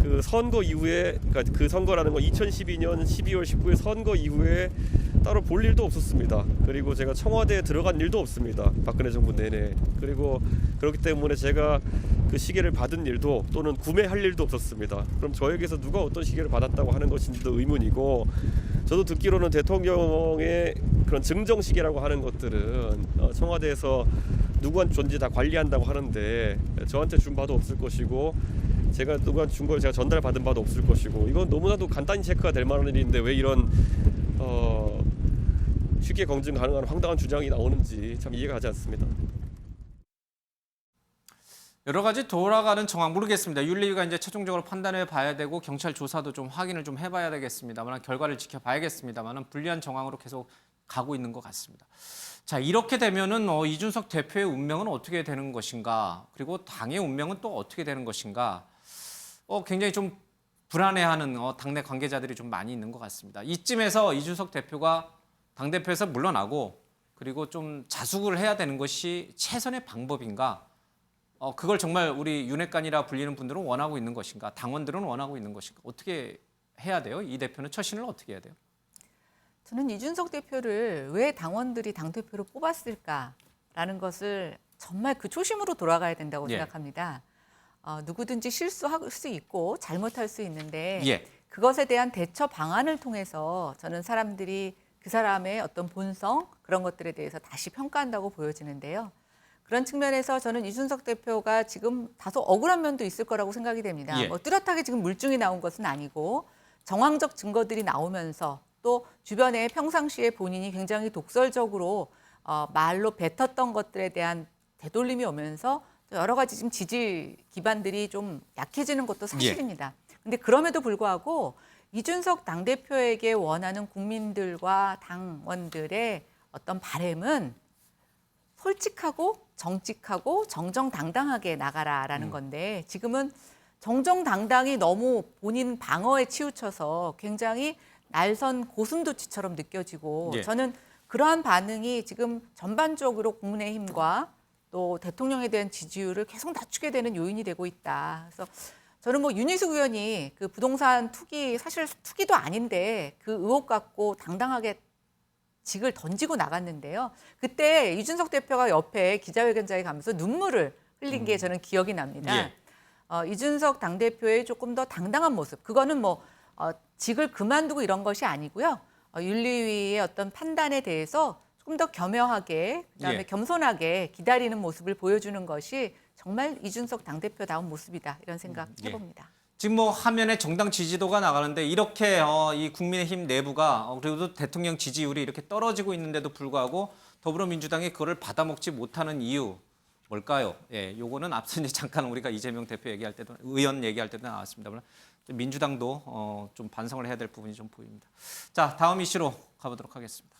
그 선거 이후에, 그러니까 그 선거라는 건 2012년 12월 19일 선거 이후에 따로 볼 일도 없었습니다. 그리고 제가 청와대에 들어간 일도 없습니다. 박근혜 정부 내내. 그리고 그렇기 때문에 제가 그 시계를 받은 일도 또는 구매할 일도 없었습니다. 그럼 저에게서 누가 어떤 시계를 받았다고 하는 것인지도 의문이고, 저도 듣기로는 대통령의 그런 증정 시계라고 하는 것들은 청와대에서 누구한테 줬는지 다 관리한다고 하는데, 저한테 준 바도 없을 것이고 제가 누구한테 준 걸 제가 전달받은 바도 없을 것이고, 이건 너무나도 간단히 체크가 될 만한 일인데 왜 이런 쉽게 검증 가능한 황당한 주장이 나오는지 참 이해가 가지 않습니다. 여러 가지 돌아가는 정황 모르겠습니다. 윤리위가 이제 최종적으로 판단해 봐야 되고 경찰 조사도 좀 확인을 좀 해봐야 되겠습니다만, 결과를 지켜봐야겠습니다만, 불리한 정황으로 계속 가고 있는 것 같습니다. 자, 이렇게 되면은 이준석 대표의 운명은 어떻게 되는 것인가, 그리고 당의 운명은 또 어떻게 되는 것인가, 굉장히 좀 불안해하는 당내 관계자들이 좀 많이 있는 것 같습니다. 이쯤에서 이준석 대표가 당대표에서 물러나고 그리고 좀 자숙을 해야 되는 것이 최선의 방법인가, 그걸 정말 우리 윤핵관이라 불리는 분들은 원하고 있는 것인가, 당원들은 원하고 있는 것인가, 어떻게 해야 돼요? 이 대표는 처신을 어떻게 해야 돼요? 저는 이준석 대표를 왜 당원들이 당대표로 뽑았을까라는 것을 정말 그 초심으로 돌아가야 된다고 생각합니다. 누구든지 실수할 수 있고 잘못할 수 있는데 그것에 대한 대처 방안을 통해서 저는 사람들이 그 사람의 어떤 본성, 그런 것들에 대해서 다시 평가한다고 보여지는데요. 그런 측면에서 저는 이준석 대표가 지금 다소 억울한 면도 있을 거라고 생각이 됩니다. 뭐 뚜렷하게 지금 물증이 나온 것은 아니고 정황적 증거들이 나오면서 또 주변에 평상시에 본인이 굉장히 독설적으로 말로 뱉었던 것들에 대한 되돌림이 오면서 여러 가지 지금 지지 기반들이 좀 약해지는 것도 사실입니다. 근데 그럼에도 불구하고 이준석 당대표에게 원하는 국민들과 당원들의 어떤 바람은 솔직하고 정직하고 정정당당하게 나가라라는 건데, 지금은 정정당당이 너무 본인 방어에 치우쳐서 굉장히 날선 고슴도치처럼 느껴지고, 저는 그러한 반응이 지금 전반적으로 국민의힘과 또 대통령에 대한 지지율을 계속 낮추게 되는 요인이 되고 있다. 그래서 저는 뭐 윤희숙 의원이 그 부동산 투기, 사실 투기도 아닌데 그 의혹 갖고 당당하게 직을 던지고 나갔는데요. 그때 이준석 대표가 옆에 기자회견장에 가면서 눈물을 흘린 게 저는 기억이 납니다. 이준석 당대표의 조금 더 당당한 모습, 그거는 뭐 직을 그만두고 이런 것이 아니고요. 윤리위의 어떤 판단에 대해서 조금 더 겸허하게, 그다음에 겸손하게 기다리는 모습을 보여주는 것이 정말 이준석 당대표다운 모습이다, 이런 생각 해봅니다. 지금 뭐 화면에 정당 지지도가 나가는데 이렇게 이 국민의힘 내부가 그리고 대통령 지지율이 이렇게 떨어지고 있는데도 불구하고 더불어민주당이 그거를 받아먹지 못하는 이유 뭘까요? 요거는 앞서 이제 잠깐 우리가 이재명 대표 얘기할 때도, 의원 얘기할 때도 나왔습니다만, 민주당도 좀 반성을 해야 될 부분이 좀 보입니다. 자, 다음 이슈로 가보도록 하겠습니다.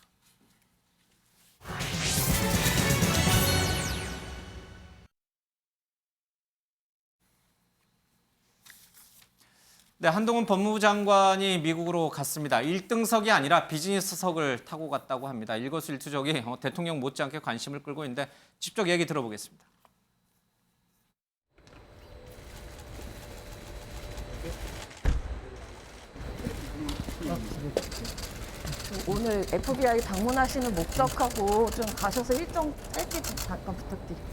네, 한동훈 법무부 장관이 미국으로 갔습니다. 1등석이 아니라 비즈니스석을 타고 갔다고 합니다. 일거수일투족이 대통령 못지않게 관심을 끌고 있는데 직접 얘기 들어보겠습니다. 오늘 FBI 방문하시는 목적하고 좀 가셔서 일정 짧게 좀 잠깐 부탁드립니다.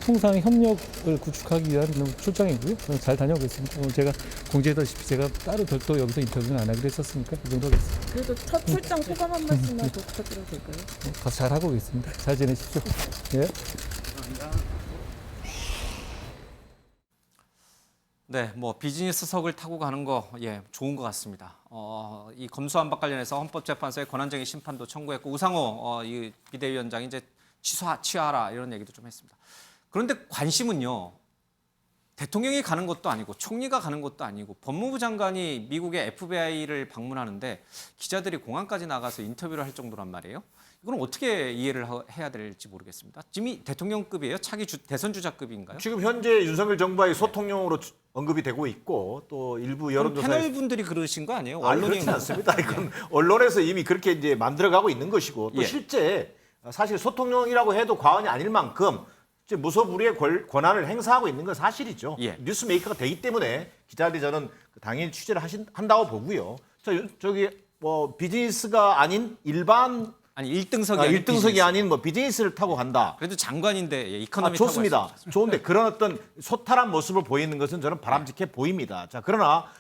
통상 협력을 구축하기 위한 출장이고요. 잘 다녀오겠습니다. 오늘 제가 공지했다시피 제가 따로 별도 여기서 인터뷰는 안 하기로 했었으니까 이 정도 하겠습니다. 그래도 첫 출장 소감 한 말씀만 더 부탁드려도 될까요? 가서 잘 하고 오겠습니다. 잘 지내십시오. 예. 감사합니다. 네, 뭐 비즈니스석을 타고 가는 거 좋은 것 같습니다. 이 검수완박 관련해서 헌법재판소에 권한쟁의 심판도 청구했고 우상호 이 비대위원장이 이제 취하라 이런 얘기도 좀 했습니다. 그런데 관심은요. 대통령이 가는 것도 아니고 총리가 가는 것도 아니고 법무부 장관이 미국의 FBI를 방문하는데 기자들이 공항까지 나가서 인터뷰를 할 정도란 말이에요. 이건 어떻게 이해를 해야 될지 모르겠습니다. 이미 대통령급이에요? 차기 대선 주자급인가요? 지금 현재 윤석열 정부와의 소통용으로 언급이 되고 있고 또 일부 여론조사에 패널 분들이 그러신 거 아니에요? 아니, 그렇진 않습니다. 이건 언론에서 이미 그렇게 이제 만들어가고 있는 것이고 또 실제 사실 소통용이라고 해도 과언이 아닐 만큼 무소불위의 권한을 행사하고 있는 건 사실이죠. 뉴스메이커가 되기 때문에 기자들이 저는 당연히 취재를 한다고 보고요. 저기 뭐 비즈니스가 아닌 일반 아니 1등석이 아닌 뭐 비즈니스를 타고 간다. 그래도 장관인데 이코노미 좋습니다. 좋은데 그런 어떤 소탈한 모습을 보이는 것은 저는 바람직해 보입니다. 자 그러나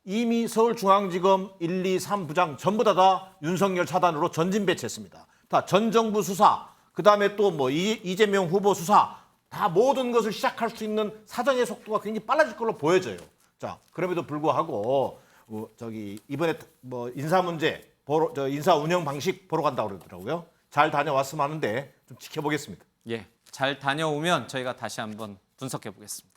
이미 서울중앙지검 1, 2, 3부장 전부 다 윤석열 차단으로 전진 배치했습니다. 다 전 정부 수사, 그다음에 또 뭐 이재명 후보 수사 다 모든 것을 시작할 수 있는 사정의 속도가 굉장히 빨라질 걸로 보여져요. 자 그럼에도 불구하고 이번에 뭐 인사 문제 인사 운영 방식 보러 간다고 그러더라고요. 잘 다녀왔으면 하는데 좀 지켜보겠습니다. 잘 다녀오면 저희가 다시 한번 분석해 보겠습니다.